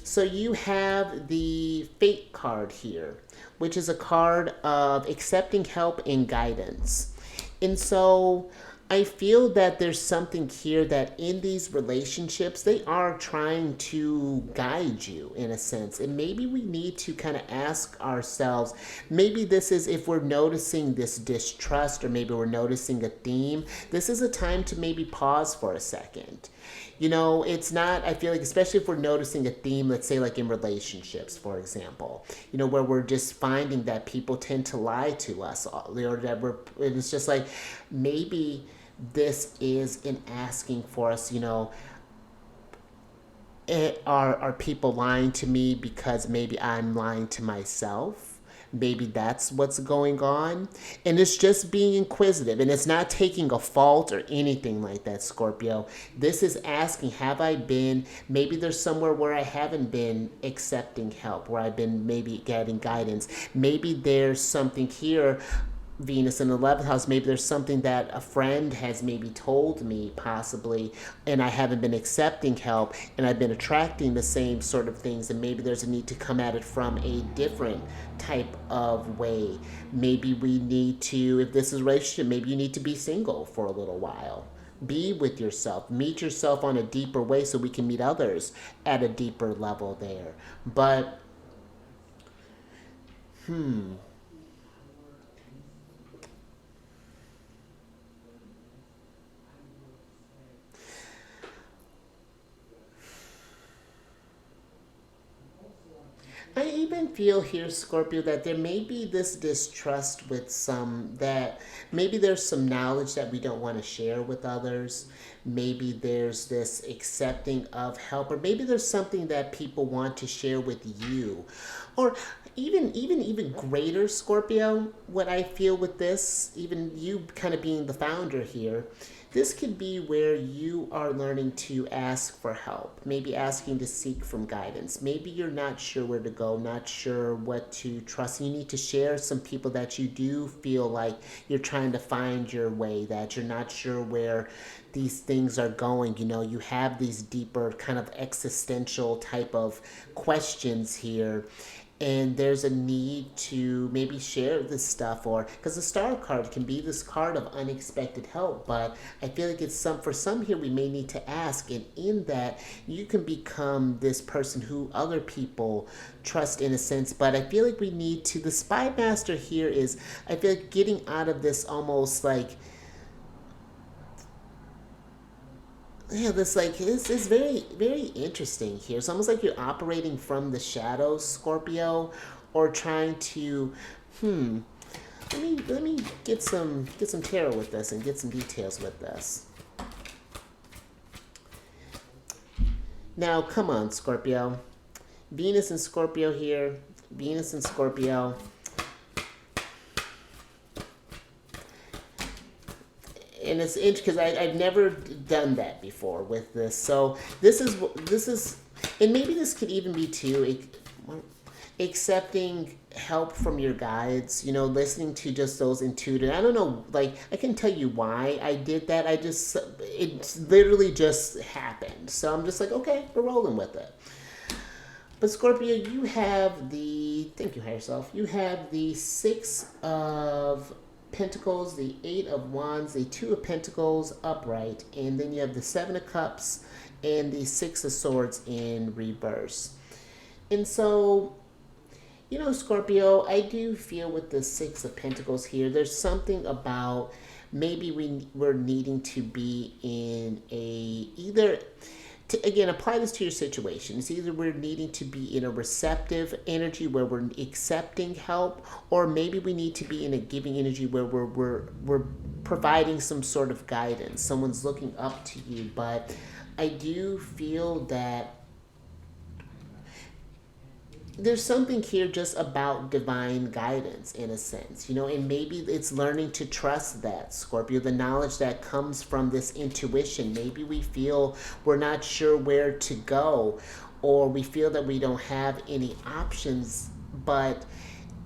So you have the Fate card here, which is a card of accepting help and guidance. And so I feel that there's something here that in these relationships, they are trying to guide you in a sense. And maybe we need to kind of ask ourselves, maybe this is, if we're noticing this distrust, or maybe we're noticing a theme, this is a time to maybe pause for a second. It's not, I feel like, especially if we're noticing a theme, let's say like in relationships, for example, where we're just finding that people tend to lie to us, or that it's just like, maybe this is in asking for us, are people lying to me because maybe I'm lying to myself? Maybe that's what's going on. And it's just being inquisitive. And it's not taking a fault or anything like that, Scorpio. This is asking, have I been, maybe there's somewhere where I haven't been accepting help, where I've been maybe getting guidance. Maybe there's something here, Venus in the 11th house, maybe there's something that a friend has maybe told me, possibly, and I haven't been accepting help, and I've been attracting the same sort of things, and maybe there's a need to come at it from a different type of way. Maybe we need to, if this is a relationship, maybe you need to be single for a little while. Be with yourself. Meet yourself on a deeper way so we can meet others at a deeper level there. But, even feel here, Scorpio, that there may be this distrust with some, that maybe there's some knowledge that we don't want to share with others. Maybe there's this accepting of help, or maybe there's something that people want to share with you. Or even greater, Scorpio, what I feel with this, even you kind of being the founder here, this could be where you are learning to ask for help, maybe asking to seek from guidance. Maybe you're not sure where to go, not sure what to trust. You need to share some people that you do feel like you're trying to find your way, that you're not sure where these things are going. You know, you have these deeper kind of existential type of questions here, and there's a need to maybe share this stuff, or because the star card can be this card of unexpected help, but I feel like it's for some here we may need to ask, and in that you can become this person who other people trust in a sense. But I feel like we need to, the spy master here is, I feel like getting out of this almost like, yeah, this like is very very interesting here. It's almost like you're operating from the shadows, Scorpio, or trying to, let me get some tarot with this and get some details with this. Now, come on, Scorpio. Venus and Scorpio here. Venus and Scorpio. And it's interesting because I've never done that before with this. So this is, and maybe this could even be too, accepting help from your guides, you know, listening to just those intuitive. I don't know, like, I can tell you why I did that. It literally just happened. So I'm just like, okay, we're rolling with it. But Scorpio, you have thank you, higher self, you have the Six of Pentacles, the Eight of Wands, the Two of Pentacles upright, and then you have the Seven of Cups and the Six of Swords in reverse. And so, you know, Scorpio, I do feel with the Six of Pentacles here, there's something about maybe we're needing to be in again, apply this to your situation. It's either we're needing to be in a receptive energy where we're accepting help, or maybe we need to be in a giving energy where we're providing some sort of guidance. Someone's looking up to you. But I do feel that there's something here just about divine guidance in a sense, you know, and maybe it's learning to trust that, Scorpio, the knowledge that comes from this intuition. Maybe we feel we're not sure where to go, or we feel that we don't have any options, but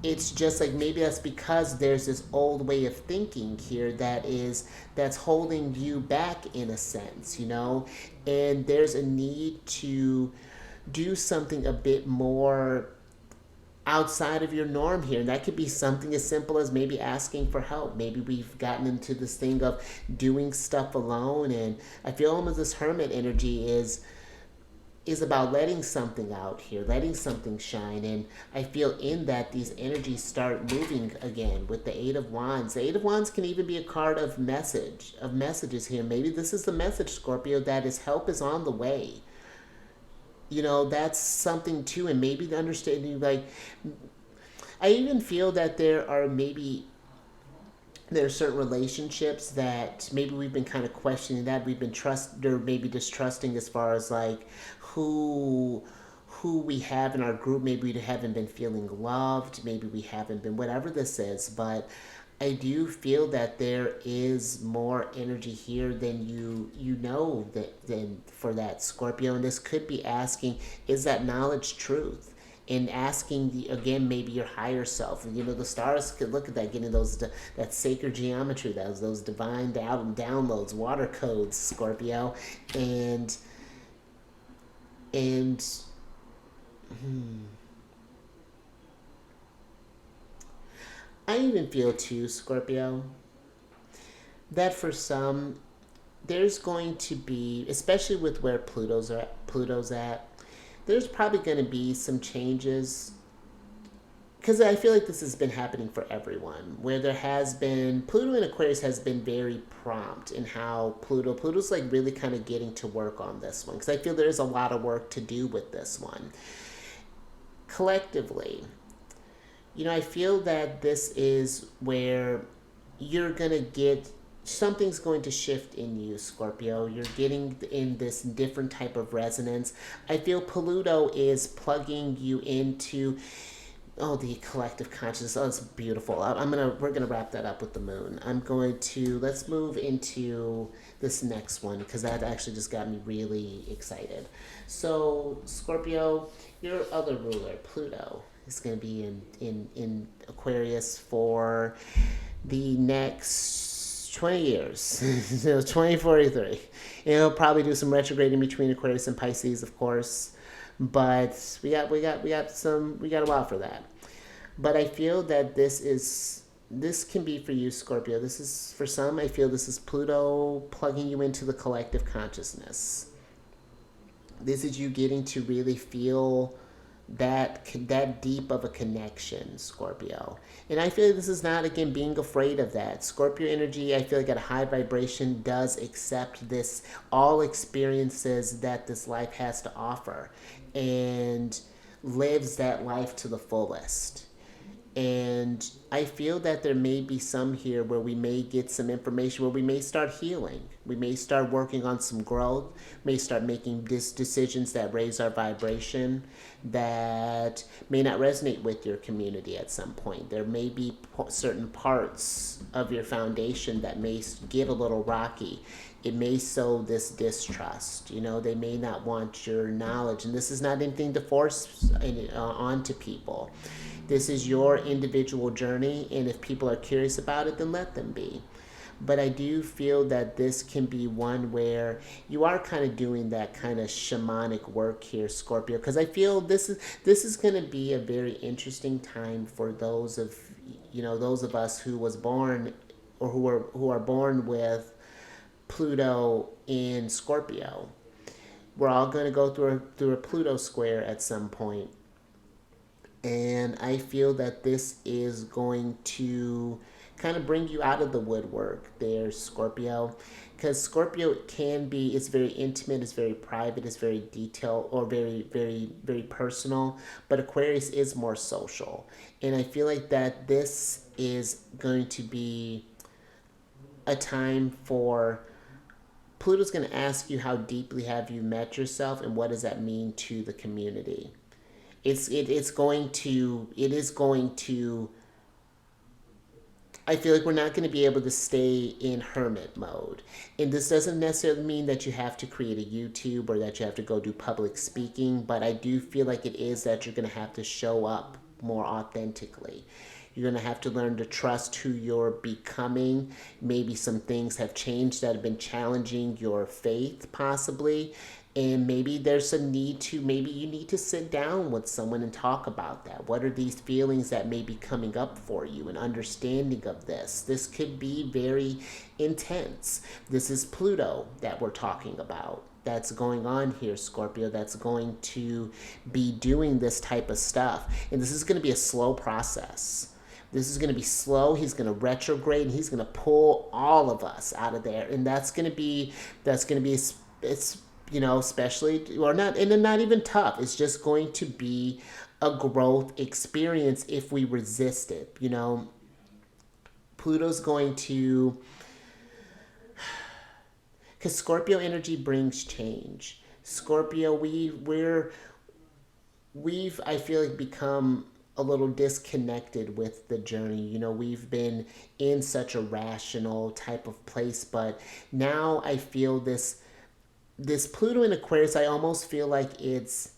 it's just like maybe that's because there's this old way of thinking here that's holding you back in a sense, you know, and there's a need to do something a bit more outside of your norm here. And that could be something as simple as maybe asking for help. Maybe we've gotten into this thing of doing stuff alone, and I feel almost this hermit energy is about letting something out here, letting something shine. And I feel in that these energies start moving again with the Eight of Wands. The Eight of Wands can even be a card of messages here. Maybe this is the message, Scorpio, that is help is on the way. You know, that's something too. And maybe the understanding, like, I even feel that there are certain relationships that maybe we've been kind of questioning, that we've been maybe distrusting as far as like who we have in our group. Maybe we haven't been feeling loved, maybe we haven't been, whatever this is. But I do feel that there is more energy here than you know than for that, Scorpio. And this could be asking, is that knowledge truth? And asking again, maybe your higher self. You know, the stars could look at that, getting that sacred geometry, those divine downloads, water codes, Scorpio, and I even feel too, Scorpio, that for some, there's going to be, especially with where Pluto's at, there's probably going to be some changes, because I feel like this has been happening for everyone, where there has been, Pluto in Aquarius has been very prompt in how Pluto's like really kind of getting to work on this one, because I feel there's a lot of work to do with this one. collectively, I feel that this is where you're going to get something's going to shift in you, Scorpio. You're getting in this different type of resonance. I feel Pluto is plugging you into the collective consciousness. Oh, it's beautiful. We're gonna wrap that up with the moon. Let's move into this next one because that actually just got me really excited. So Scorpio, your other ruler, Pluto, is gonna be in Aquarius for the next 20 years. So 2043. And it'll probably do some retrograding between Aquarius and Pisces, of course. But we got a while for that. But I feel that this can be for you, Scorpio. This is for some. I feel this is Pluto plugging you into the collective consciousness. This is you getting to really feel that deep of a connection, Scorpio. And I feel like this is not, again, being afraid of that. Scorpio energy, I feel like at a high vibration, does accept this, all experiences that this life has to offer, and lives that life to the fullest. And I feel that there may be some here where we may get some information where we may start healing. We may start working on some growth, may start making decisions that raise our vibration that may not resonate with your community at some point. There may be certain parts of your foundation that may get a little rocky. It may sow this distrust. They may not want your knowledge. And this is not anything to force onto people. This is your individual journey, and if people are curious about it, then let them be. But I do feel that this can be one where you are kind of doing that kind of shamanic work here, Scorpio, because I feel this is going to be a very interesting time for those of us who was born or who are born with Pluto in Scorpio. We're all going to go through a Pluto square at some point. And I feel that this is going to kind of bring you out of the woodwork there, Scorpio. Because Scorpio it's very intimate, it's very private, it's very detailed, or very, very, very personal. But Aquarius is more social. And I feel like that this is going to be a time for Pluto's going to ask you, how deeply have you met yourself, and what does that mean to the community? It is going to, I feel like we're not going to be able to stay in hermit mode. And this doesn't necessarily mean that you have to create a YouTube or that you have to go do public speaking, but I do feel like it is that you're going to have to show up more authentically. You're going to have to learn to trust who you're becoming. Maybe some things have changed that have been challenging your faith, possibly. And maybe there's a maybe you need to sit down with someone and talk about that. What are these feelings that may be coming up for you, and understanding of this? This could be very intense. This is Pluto that we're talking about. That's going on here, Scorpio, that's going to be doing this type of stuff. And this is going to be a slow process. This is going to be slow. He's going to retrograde, and he's going to pull all of us out of there. And that's going to be, it's, especially, or not, and not even tough. It's just going to be a growth experience if we resist it. Pluto's going to, because Scorpio energy brings change. Scorpio, we've, I feel like, become a little disconnected with the journey. We've been in such a rational type of place, but now I feel this Pluto in Aquarius, I almost feel like it's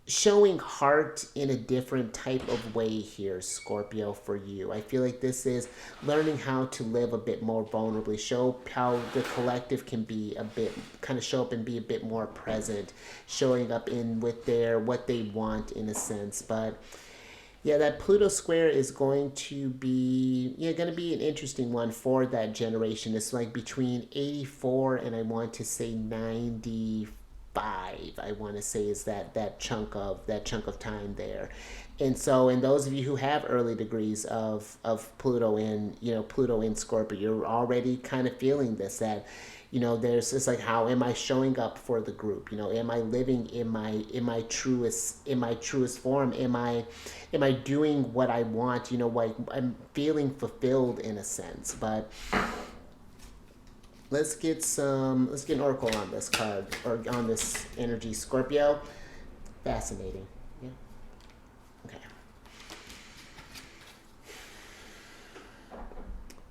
showing heart in a different type of way here, Scorpio, for you. I feel like this is learning how to live a bit more vulnerably, show how the collective can be show up and be a bit more present, showing up in with what they want, in a sense. But yeah, that Pluto square is going to be an interesting one for that generation. It's like between 84 and I want to say 95. I want to say is that chunk of time there. And so, and those of you who have early degrees of Pluto in Scorpio, you're already kind of feeling this, that You know, it's like, how am I showing up for the group? You know, am I living in my truest form? Am I doing what I want? You know, like, I'm feeling fulfilled in a sense. But let's get an oracle on this card, or on this energy, Scorpio. Fascinating. Yeah. Okay.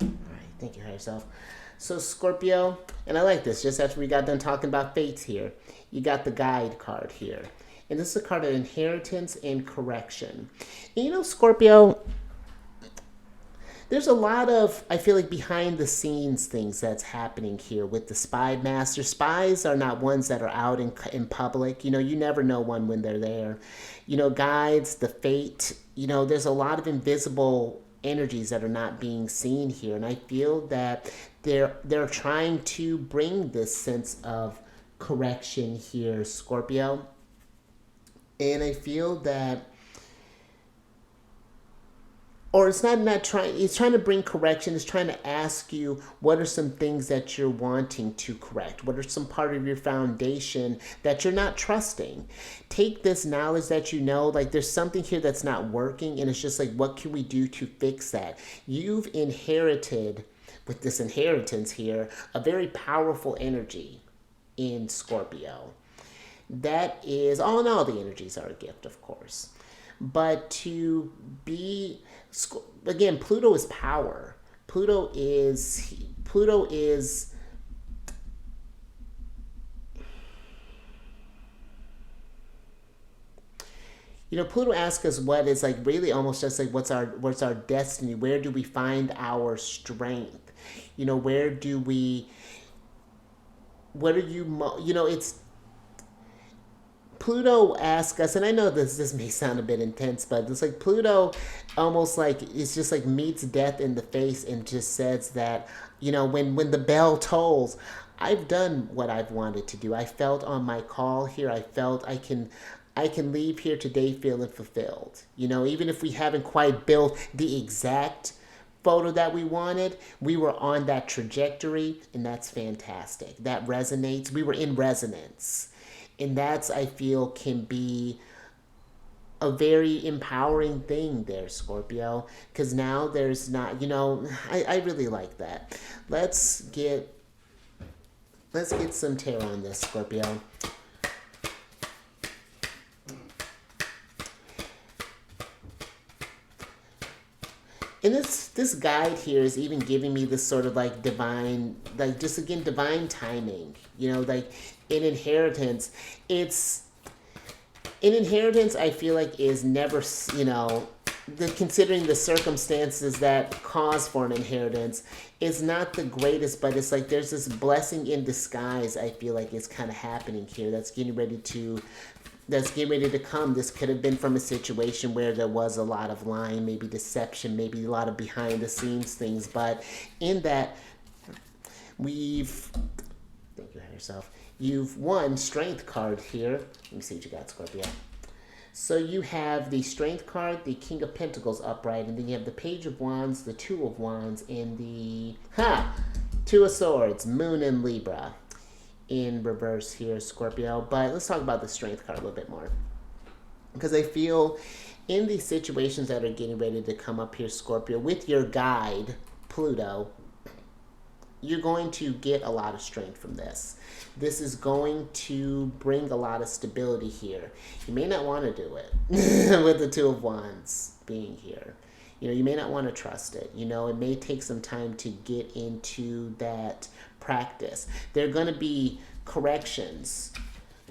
All right. Thank you, higher self. So Scorpio, and I like this, just after we got done talking about fates here, you got the guide card here. And this is a card of inheritance and correction. And you know, Scorpio, there's a lot of, I feel like, behind the scenes things that's happening here with the spy master. Spies are not ones that are out in public. You know, you never know one when they're there. You know, guides, the fate, you know, there's a lot of invisible energies that are not being seen here. And I feel that they're trying to bring this sense of correction here, Scorpio. And I feel that, or it's not trying, it's trying to bring correction. It's trying to ask you, what are some things that you're wanting to correct? What are some part of your foundation that you're not trusting? Take this knowledge that you know, like, there's something here that's not working, and it's just like, what can we do to fix that? You've inherited, with this inheritance here, a very powerful energy in Scorpio. That is, all in all, the energies are a gift, of course. But to be, again, Pluto is power. Pluto is, you know, Pluto asks us what is, like, really almost just like, what's our destiny? Where do we find our strength? You know, what are you know, it's, Pluto asks us, and I know this may sound a bit intense, but it's like Pluto almost like, it's just like meets death in the face and just says that, you know, when the bell tolls, I've done what I've wanted to do. I felt on my call here. I felt I can leave here today feeling fulfilled. You know, even if we haven't quite built the exact photo that we wanted, we were on that trajectory, and that's fantastic. That resonates. We were in resonance. And that's, I feel, can be a very empowering thing there, Scorpio. Because now there's not, you know, I really like that. Let's get some tarot on this, Scorpio. And this guide here is even giving me this sort of like divine, like, just again, divine timing. You know, like, in inheritance, I feel like is never, you know, considering the circumstances that cause for an inheritance, is not the greatest, but it's like there's this blessing in disguise, I feel like, is kind of happening here that's getting ready to come. This could have been from a situation where there was a lot of lying, maybe deception, maybe a lot of behind the scenes things, but in that, thank you, yourself. You've won Strength card here. Let me see what you got, Scorpio. So you have the Strength card, the King of Pentacles upright, and then you have the Page of Wands, the Two of Wands, and the Two of Swords, Moon and Libra in reverse here, Scorpio. But let's talk about the Strength card a little bit more, because I feel in these situations that are getting ready to come up here, Scorpio, with your guide, Pluto, you're going to get a lot of strength from this. This is going to bring a lot of stability here. You may not want to do it with the Two of Wands being here. You know, you may not want to trust it. You know, it may take some time to get into that practice. There are going to be corrections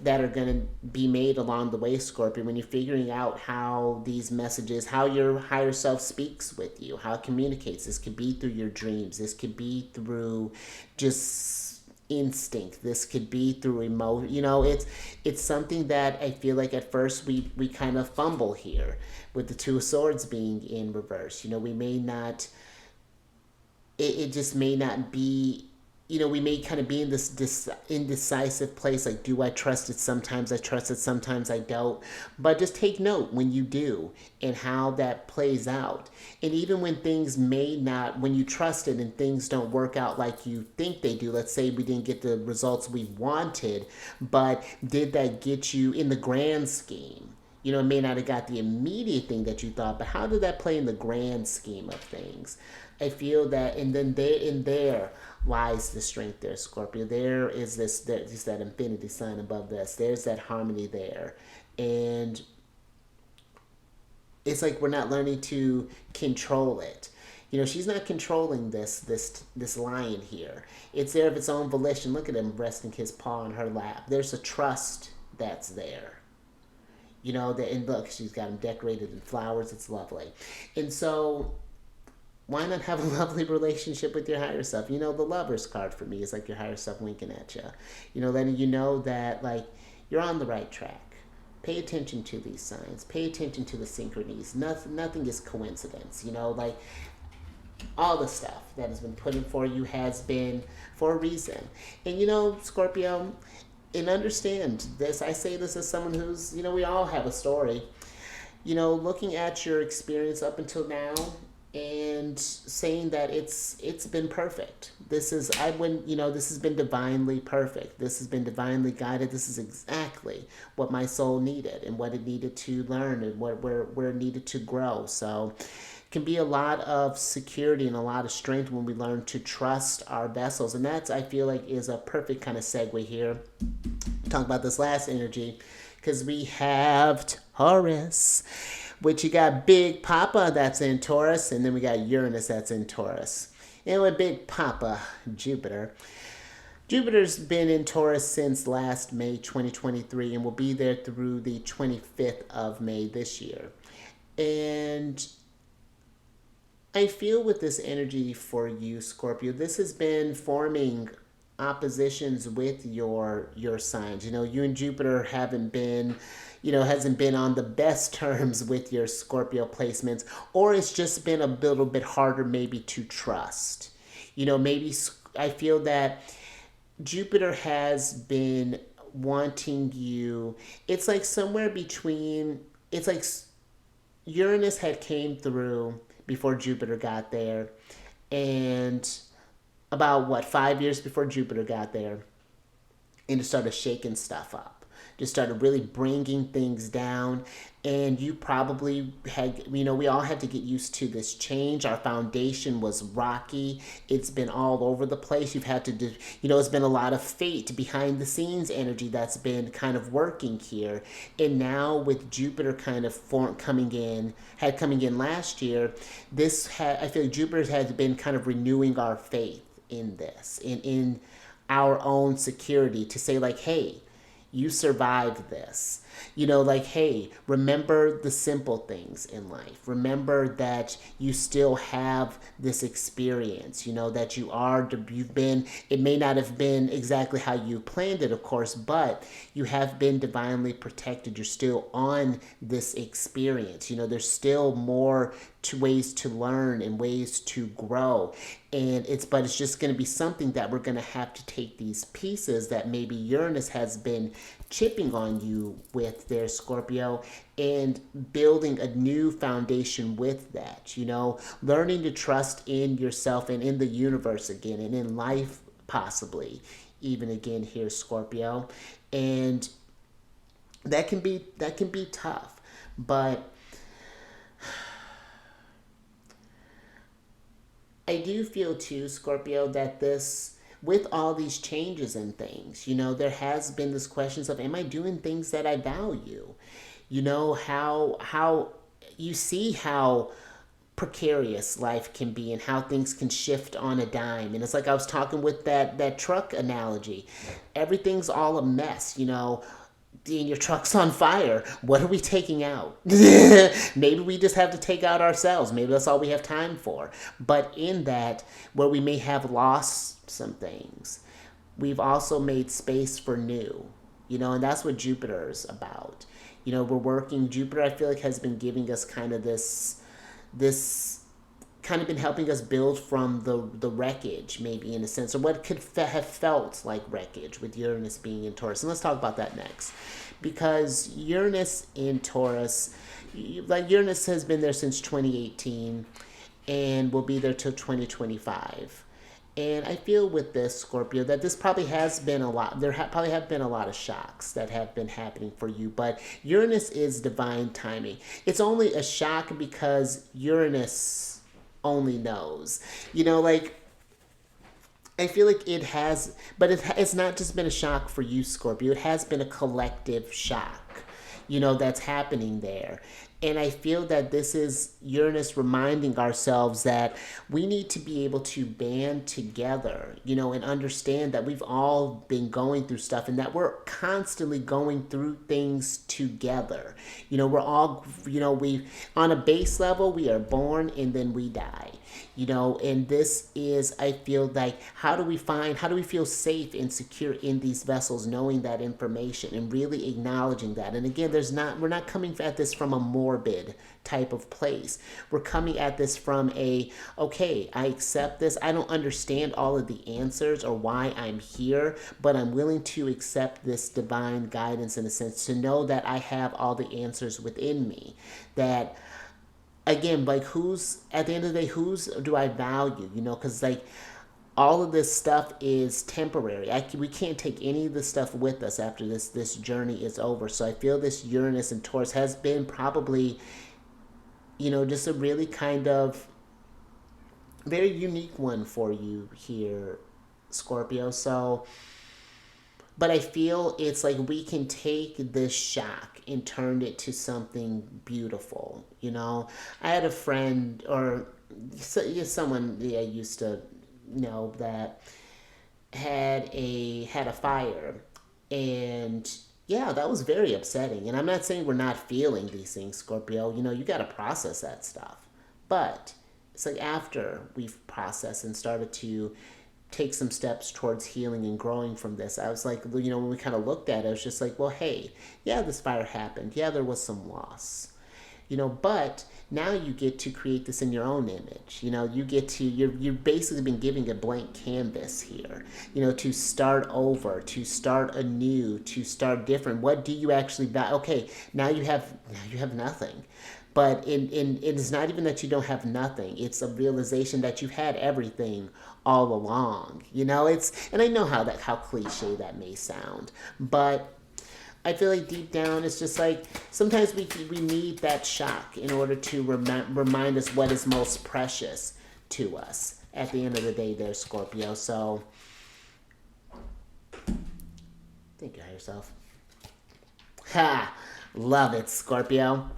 that are going to be made along the way, Scorpio, when you're figuring out how these messages, how your higher self speaks with you, how it communicates. This could be through your dreams. This could be through just instinct. This could be through emotion. You know, it's something that I feel like at first we kind of fumble here with the Two of Swords being in reverse. You know, we may not, it just may not be we may kind of be in this indecisive place, like, do I trust it? Sometimes I trust it, sometimes I don't. But just take note when you do and how that plays out. And even when things may not, when you trust it and things don't work out like you think they do, let's say we didn't get the results we wanted, but did that get you in the grand scheme? It may not have got the immediate thing that you thought, but how did that play in the grand scheme of things? I feel that, and then there lies the strength there, Scorpio. There is just that infinity sign above this. There's that harmony there. And it's like we're not learning to control it. She's not controlling this lion here. It's there of its own volition. Look at him resting his paw on her lap. There's a trust that's there. And look, she's got him decorated in flowers. It's lovely. And so why not have a lovely relationship with your higher self? The Lover's card for me is like your higher self winking at you. Letting you know that, like, you're on the right track. Pay attention to these signs. Pay attention to the synchronies. Nothing is coincidence. Like, all the stuff that has been put in for you has been for a reason. And Scorpio, and understand this, I say this as someone who's, we all have a story. Looking at your experience up until now, and saying that it's been perfect. This has been divinely perfect. This has been divinely guided. This is exactly what my soul needed and what it needed to learn and where it needed to grow. So it can be a lot of security and a lot of strength when we learn to trust our vessels. And that's, I feel like, is a perfect kind of segue here. Talk about this last energy, because we have Taurus, which you got Big Papa that's in Taurus, and then we got Uranus that's in Taurus. And with Big Papa, Jupiter's been in Taurus since last May 2023 and will be there through the 25th of May this year. And I feel with this energy for you, Scorpio, this has been forming oppositions with your signs. You and Jupiter hasn't been on the best terms with your Scorpio placements, or it's just been a little bit harder maybe to trust. Maybe I feel that Jupiter has been wanting you. It's like somewhere between, it's like Uranus had came through before Jupiter got there, and about 5 years before Jupiter got there, and it started shaking stuff up, just started really bringing things down. And you probably had, we all had to get used to this change. Our foundation was rocky. It's been all over the place. You've had to do, it's been a lot of fate behind the scenes energy that's been kind of working here. And now with Jupiter kind of coming in last year, I feel like Jupiter has been kind of renewing our faith in this, in our own security, to say, like, hey, you survived this. Like, hey, remember the simple things in life. Remember that you still have this experience, that you've been, it may not have been exactly how you planned it, of course, but you have been divinely protected. You're still on this experience. There's still more ways to learn and ways to grow. And it's just going to be something that we're going to have to take these pieces that maybe Uranus has been chipping on you with there, Scorpio, and building a new foundation with that, learning to trust in yourself and in the universe again, and in life possibly even again here, Scorpio. And that can be tough, but I do feel too, Scorpio, that with all these changes and things, there has been this questions of, am I doing things that I value? How you see how precarious life can be and how things can shift on a dime. And it's like I was talking with that truck analogy. Everything's all a mess, and your truck's on fire. What are we taking out? Maybe we just have to take out ourselves. Maybe that's all we have time for. But in that, where we may have lost some things, we've also made space for new, and that's what Jupiter is about. We're working, Jupiter, I feel like, has been giving us kind of this kind of been helping us build from the wreckage, maybe, in a sense, or what could have felt like wreckage with Uranus being in Taurus. And let's talk about that next. Because Uranus in Taurus, like Uranus has been there since 2018 and will be there till 2025. And I feel with this, Scorpio, that this probably has been a lot. Probably have been a lot of shocks that have been happening for you. But Uranus is divine timing. It's only a shock because Uranus only knows. You know, like, I feel like it has, but it's not just been a shock for you, Scorpio. It has been a collective shock, you know, that's happening there. And I feel that this is Uranus reminding ourselves that we need to be able to band together, you know, and understand that we've all been going through stuff and that we're constantly going through things together. You know, we're all, you know, on a base level, we are born and then we die. You know, and this is, I feel like, how do we feel safe and secure in these vessels, knowing that information and really acknowledging that? And again, we're not coming at this from a morbid type of place. We're coming at this from okay, I accept this. I don't understand all of the answers or why I'm here, but I'm willing to accept this divine guidance, in a sense, to know that I have all the answers within me. That, again, like, at the end of the day, whose do I value? You know, because, like, all of this stuff is temporary. We can't take any of this stuff with us after this journey is over. So I feel this Uranus and Taurus has been probably, you know, just a really kind of very unique one for you here, Scorpio. So, but I feel it's like we can take this shock and turn it to something beautiful. You know, I had a friend, or someone I used to know, that had a fire, and yeah, that was very upsetting. And I'm not saying we're not feeling these things, Scorpio. You know, you got to process that stuff. But it's like after we've processed and started to take some steps towards healing and growing from this, I was like, you know, when we kind of looked at it, I was just like, well, hey, yeah, this fire happened. Yeah, there was some loss. You know, but now you get to create this in your own image. You know, you've basically been giving a blank canvas here, you know, to start over, to start anew, to start different. What do you actually value? Okay, now you have nothing. But it's not even that you don't have nothing. It's a realization that you've had everything all along. You know, and I know how cliche that may sound, but I feel like deep down, it's just like sometimes we need that shock in order to remind us what is most precious to us at the end of the day there, Scorpio. So think of yourself. Ha! Love it, Scorpio.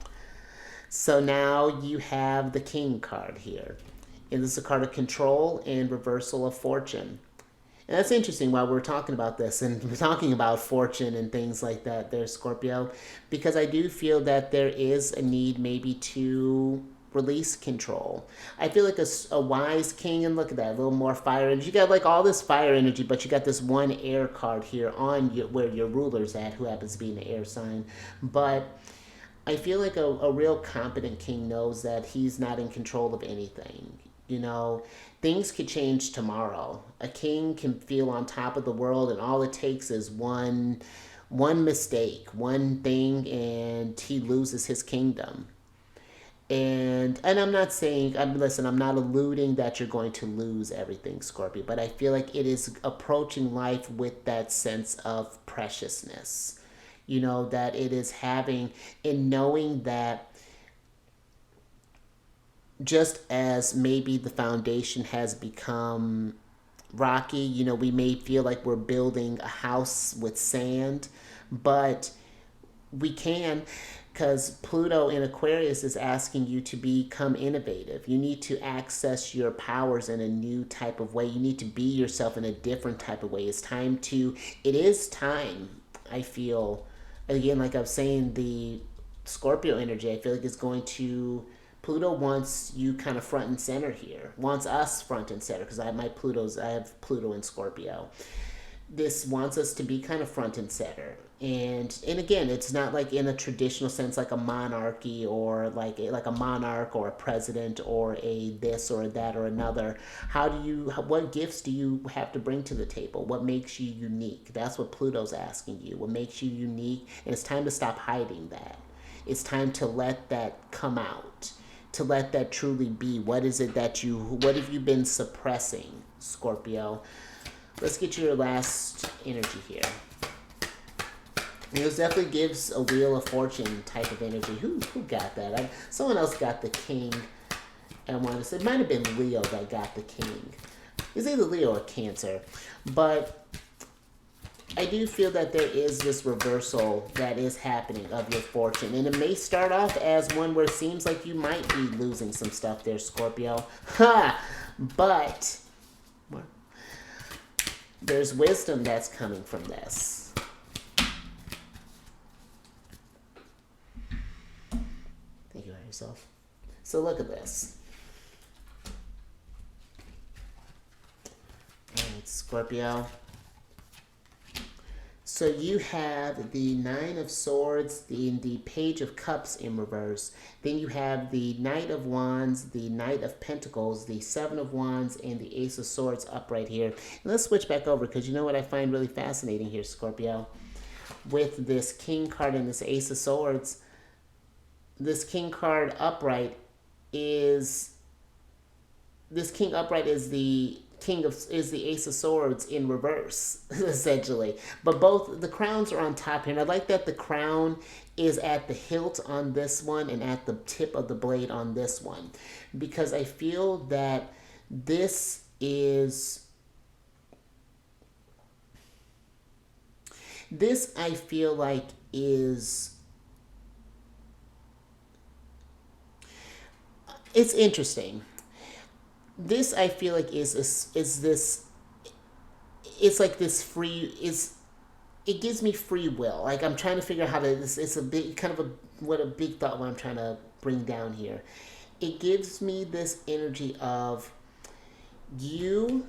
So now you have the King card here. And this is a card of control and reversal of fortune. And that's interesting while we're talking about this and we're talking about fortune and things like that there, Scorpio, because I do feel that there is a need maybe to release control. I feel like a wise king, and look at that, a little more fire energy. You got like all this fire energy, but you got this one air card here on where your ruler's at, who happens to be in the air sign. But I feel like a real competent king knows that he's not in control of anything. You know, things could change tomorrow. A king can feel on top of the world, and all it takes is one mistake, one thing, and he loses his kingdom. And I'm not saying, listen, I'm not alluding that you're going to lose everything, Scorpio, but I feel like it is approaching life with that sense of preciousness. You know, that it is having, and knowing that just as maybe the foundation has become rocky, you know, we may feel like we're building a house with sand, but we can, because Pluto in Aquarius is asking you to become innovative. You need to access your powers in a new type of way. You need to be yourself in a different type of way. It is time, I feel, again, like I was saying, the Scorpio energy, I feel like is going to, Pluto wants you kind of front and center here, wants us front and center, because I have Pluto in Scorpio. This wants us to be kind of front and center, And again, it's not like in a traditional sense like a monarchy, or like a monarch or a president or a this or a that or another. What gifts do you have to bring to the table? What makes you unique? That's what Pluto's asking you. What makes you unique? And it's time to stop hiding that. It's time to let that come out, to let that truly be. What have you been suppressing, Scorpio? Let's get your last energy here. This definitely gives a Wheel of Fortune type of energy. Who got that? Someone else got the King. I want to say it might have been Leo that got the King. It's either Leo or Cancer. But I do feel that there is this reversal that is happening of your fortune. And it may start off as one where it seems like you might be losing some stuff there, Scorpio. Ha! But there's wisdom that's coming from this. Yourself. So look at this. Alright, Scorpio. So you have the Nine of Swords, the Page of Cups in reverse. Then you have the Knight of Wands, the Knight of Pentacles, the Seven of Wands, and the Ace of Swords up right here. And let's switch back over, because you know what I find really fascinating here, Scorpio? With this King card and this Ace of Swords, this King card upright is the Ace of Swords in reverse, essentially. But both the crowns are on top here, and I like that the crown is at the hilt on this one and at the tip of the blade on this one, because I feel that this I feel like is. It's interesting. This I feel like is this. It's like this free is. It gives me free will. Like I'm trying to figure out how to. It's a big kind of a big thought what I'm trying to bring down here. It gives me this energy of you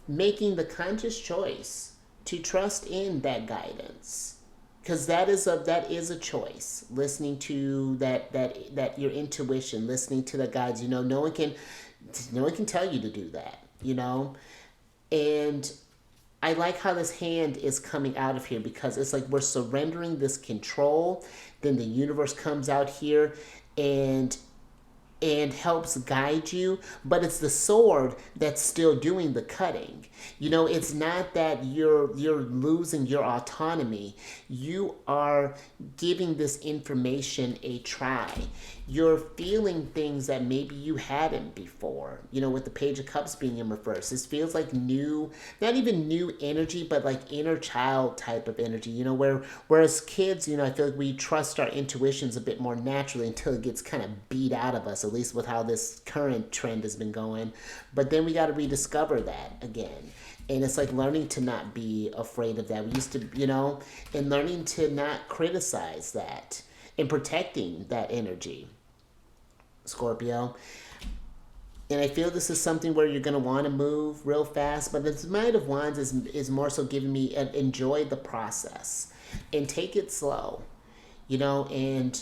making the conscious choice to trust in that guidance. Because that is a choice. Listening to that your intuition, listening to the guides. No one can tell you to do that. And I like how this hand is coming out of here, because it's like we're surrendering this control. Then the universe comes out here and helps guide you, but it's the sword that's still doing the cutting. It's not that you're losing your autonomy. You are giving this information a try. You're feeling things that maybe you hadn't before. With the Page of Cups being in reverse, this feels like new, not even new energy, but like inner child type of energy. Whereas kids, I feel like we trust our intuitions a bit more naturally until it gets kind of beat out of us, at least with how this current trend has been going. But then we got to rediscover that again. And it's like learning to not be afraid of that. We used to, and learning to not criticize that and protecting that energy, Scorpio. And I feel this is something where you're going to want to move real fast. But the Knight of Wands is more so giving me enjoy the process and take it slow, and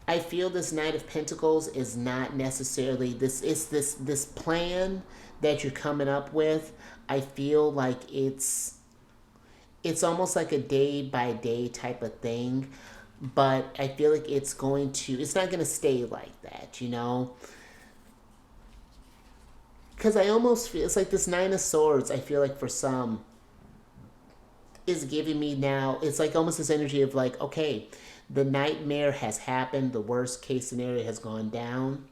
I feel this Knight of Pentacles is not necessarily this. It's this plan that you're coming up with. I feel like it's almost like a day by day type of thing, but I feel like it's not going to stay like that, Because I almost feel it's like this Nine of Swords. I feel like for some is giving me now. It's like almost this energy of like, okay, the nightmare has happened. The worst case scenario has gone down.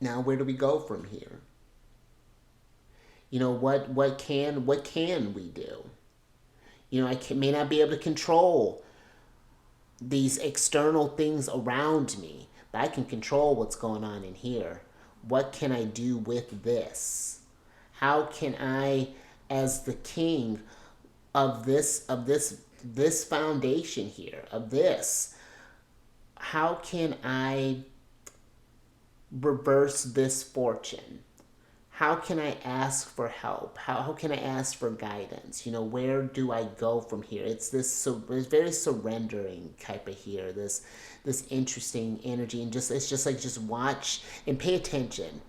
Now where do we go from here? What can we do? I may not be able to control these external things around me, but I can control what's going on in here. What can I do with this? How can I, as the king of this foundation here, of this, how can I reverse this fortune? how can I ask for help? How can I ask for guidance? Where do I go from here? It's this, so it's very surrendering type of here. This interesting energy, and it's just like, just watch and pay attention.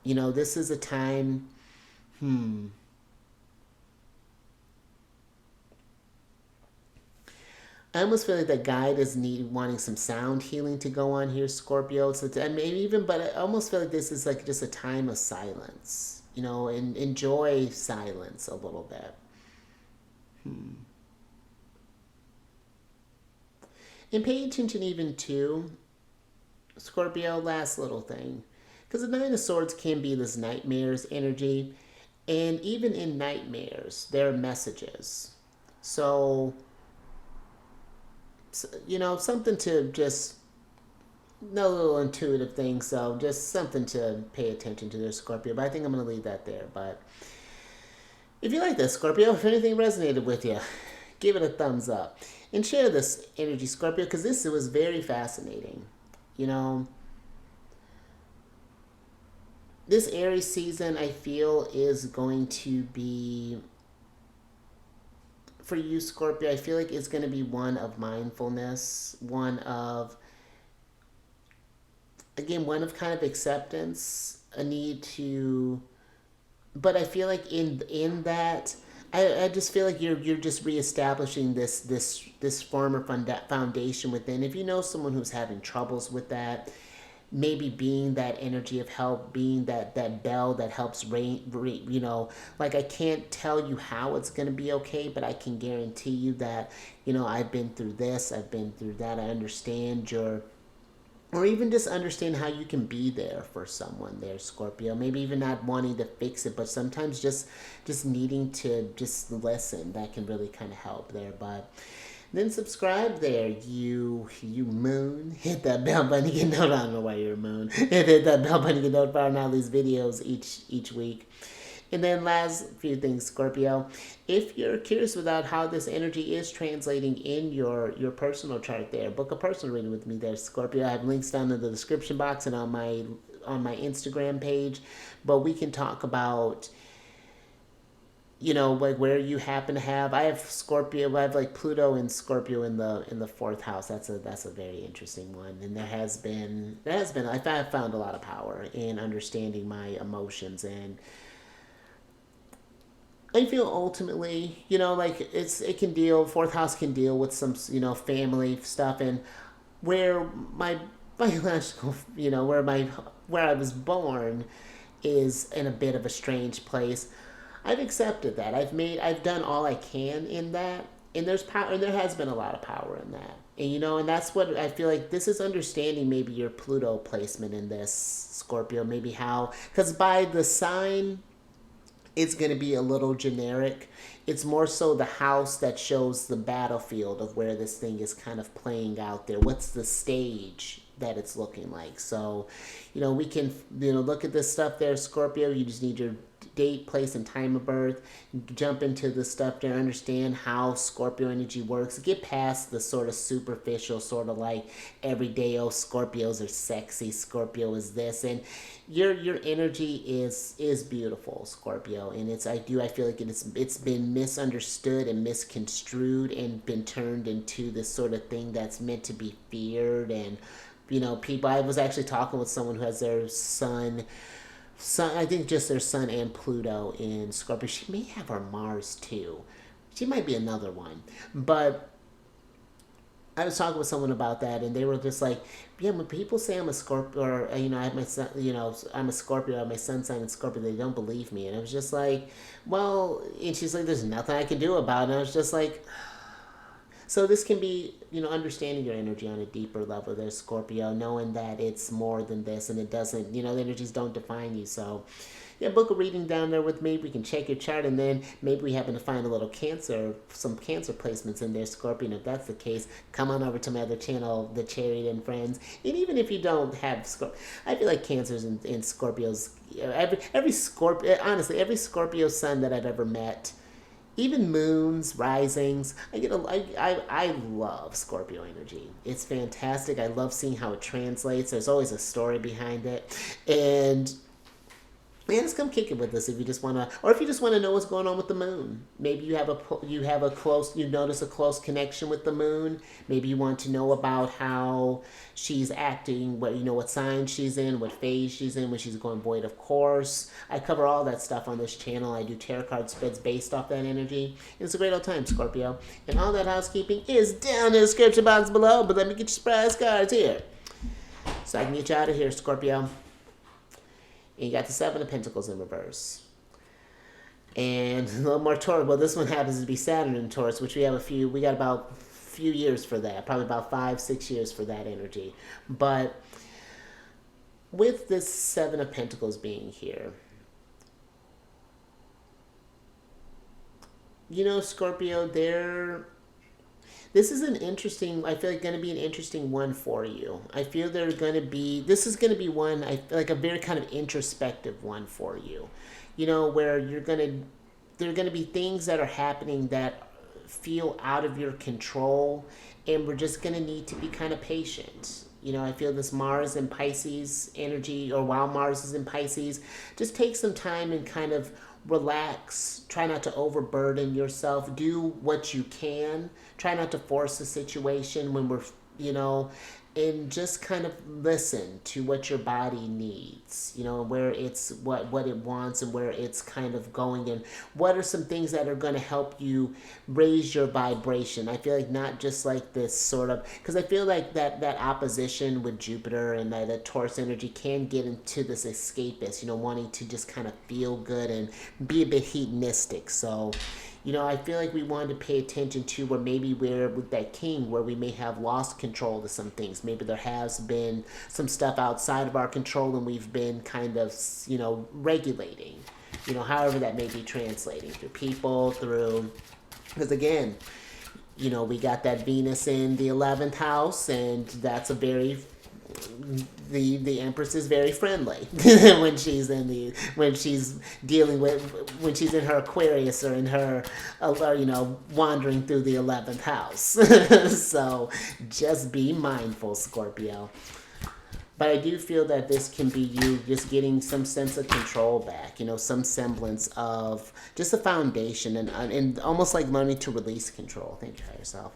This is a time. I almost feel like that guide is wanting some sound healing to go on here, Scorpio. So, and maybe even, but I almost feel like this is like just a time of silence, and enjoy silence a little bit. And pay attention even to Scorpio, last little thing. Because the Nine of Swords can be this nightmares energy. And even in nightmares, there are messages. So, something to just no little intuitive thing. So just something to pay attention to there, Scorpio. But I think I'm going to leave that there. But if you like this, Scorpio, if anything resonated with you, give it a thumbs up. And share this energy, Scorpio, because this was very fascinating. This Aries season, I feel, is going to be, for you, Scorpio, I feel like it's going to be one of mindfulness, one of kind of acceptance, a need to, but I feel like in that, I just feel like you're just reestablishing this form of foundation within. If you know someone who's having troubles with that, maybe being that energy of help, being that bell that helps like, I can't tell you how it's going to be okay, but I can guarantee you that, I've been through this, I've been through that, I understand or even just understand how you can be there for someone there, Scorpio. Maybe even not wanting to fix it, but sometimes just needing to just listen. That can really kind of help there. But then subscribe there, you moon. Hit that bell button to get notified. I don't know why you're a moon. Hit that bell button to get notified on all these videos each week. And then last few things, Scorpio. If you're curious about how this energy is translating in your personal chart there, book a personal reading with me there, Scorpio. I have links down in the description box and on my Instagram page. But we can talk about, like where you happen to have. I have Scorpio. I have like Pluto and Scorpio in the fourth house. That's a very interesting one. And there has been I've found a lot of power in understanding my emotions, and I feel ultimately, like it can deal, fourth house can deal with some, family stuff, and where my biological, where I was born is in a bit of a strange place. I've accepted that. I've done all I can in that, and there's power, and there has been a lot of power in that. And and that's what I feel like, this is understanding maybe your Pluto placement in this, Scorpio, maybe how, because by the sign, it's going to be a little generic. It's more so the house that shows the battlefield of where this thing is kind of playing out there. What's the stage that it's looking like? So, we can, look at this stuff there, Scorpio. You just need your date, place, and time of birth. Jump into the stuff there, understand how Scorpio energy works. Get past the sort of superficial, sort of like everyday, oh, Scorpios are sexy, Scorpio is this, and your energy is beautiful, Scorpio, and I feel like it's been misunderstood and misconstrued and been turned into this sort of thing that's meant to be feared. And people, I was actually talking with someone who has their son, I think just their sun and Pluto in Scorpio. She may have her Mars too. She might be another one. But I was talking with someone about that, and they were just like, yeah, when people say I'm a Scorpio, or, I have my son, I'm a Scorpio, I have my sun sign in Scorpio, they don't believe me. And I was just like, well, and she's like, there's nothing I can do about it. And I was just like, so this can be, understanding your energy on a deeper level there, Scorpio, knowing that it's more than this, and it doesn't, the energies don't define you. So, yeah, book a reading down there with me. We can check your chart, and then maybe we happen to find a little some Cancer placements in there, Scorpio. And if that's the case, come on over to my other channel, The Chariot and Friends. And even if you don't have Scorpio, I feel like Cancers and Scorpios, every Scorpio, honestly, every Scorpio sun that I've ever met, even moons, risings, I love Scorpio energy. It's fantastic. I love seeing how it translates. There's always a story behind it. And Man, just come kick it with us if you just want to, or if you just want to know what's going on with the moon. Maybe you you notice a close connection with the moon. Maybe you want to know about how she's acting, what sign she's in, what phase she's in, when she's going void of course. I cover all that stuff on this channel. I do tarot card spreads based off that energy. It's a great old time, Scorpio. And all that housekeeping is down in the description box below. But let me get your surprise cards here, so I can get you out of here, Scorpio. And you got the Seven of Pentacles in reverse. And a little more Taurus. Well, this one happens to be Saturn in Taurus, which we got about a few years for that. Probably about 5-6 years for that energy. But with this Seven of Pentacles being here, Scorpio, this is an interesting, I feel like going to be an interesting one for you. I feel this is going to be one, I feel like a very kind of introspective one for you. Where there are going to be things that are happening that feel out of your control, and we're just going to need to be kind of patient. I feel this Mars and Pisces energy, or while Mars is in Pisces, just take some time and kind of relax. Try not to overburden yourself. Do what you can. Try not to force a situation when we're, and just kind of listen to what your body needs, where it's what it wants and where it's kind of going, and what are some things that are going to help you raise your vibration. I feel like not just like this sort of, because I feel like that opposition with Jupiter and that Taurus energy can get into this escapist, wanting to just kind of feel good and be a bit hedonistic. So I feel like we wanted to pay attention to where maybe we're with that king, where we may have lost control to some things. Maybe there has been some stuff outside of our control, and we've been kind of, regulating, however that may be translating through people, because again, we got that Venus in the 11th house, and that's a very, the Empress is very friendly when she's when she's in her Aquarius, or in her wandering through the 11th house. So just be mindful, Scorpio. But I do feel that this can be you just getting some sense of control back, some semblance of just a foundation, and almost like learning to release control. Think about yourself.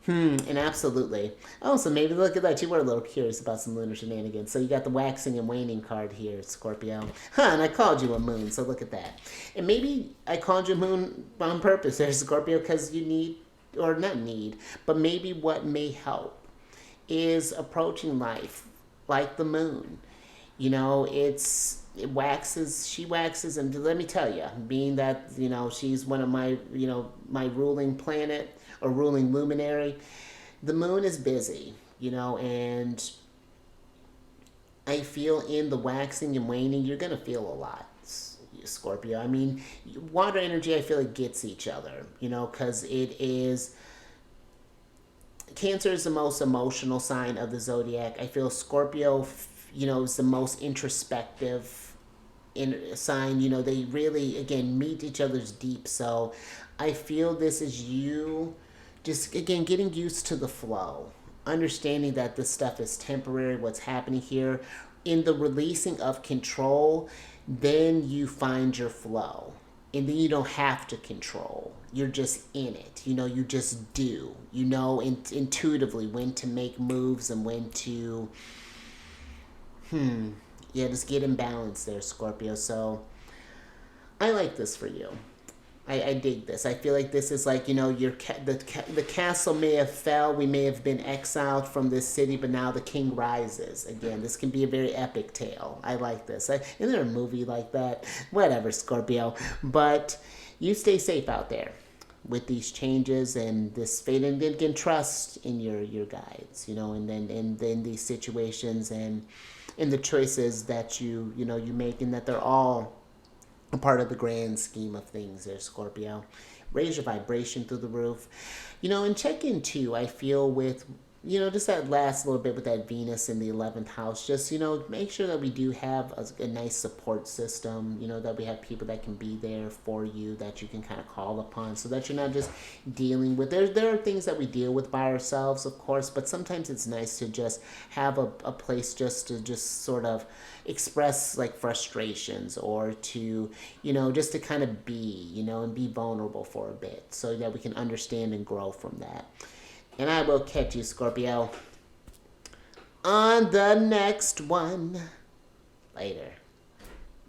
And absolutely. Oh, so maybe look at that. You were a little curious about some lunar shenanigans. So you got the waxing and waning card here, Scorpio. And I called you a moon, so look at that. And maybe I called you a moon on purpose there, Scorpio, because you need, or not need, but maybe what may help is approaching life like the moon. She waxes, and let me tell you, being that, she's one of my, my ruling planet, or ruling luminary, the moon is busy, and I feel in the waxing and waning, you're going to feel a lot, Scorpio. I mean, water energy, I feel it gets each other, because Cancer is the most emotional sign of the zodiac. I feel Scorpio, is the most introspective sign. They really, again, meet each other's deep. So I feel this is you just, again, getting used to the flow, understanding that this stuff is temporary, what's happening here. In the releasing of control, then you find your flow. And then you don't have to control. You're just in it. You just do. Intuitively when to make moves and when to, just get in balance there, Scorpio. So I like this for you. I dig this. I feel like this is like, the castle may have fell. We may have been exiled from this city, but now the king rises. Again, this can be a very epic tale. I like this. Isn't there a movie like that? Whatever, Scorpio. But you stay safe out there with these changes and this fate. And again, trust in your guides, and then these situations and in the choices that you make, and that they're all a part of the grand scheme of things there, Scorpio. Raise your vibration through the roof. And check in too, I feel, with just that last little bit with that Venus in the 11th house, just, make sure that we do have a nice support system, that we have people that can be there for you, that you can kind of call upon, so that you're not just dealing with, there are things that we deal with by ourselves, of course, but sometimes it's nice to just have a place just to just sort of express like frustrations, or to, just to kind of be, and be vulnerable for a bit, so that we can understand and grow from that. And I will catch you, Scorpio, on the next one. Later.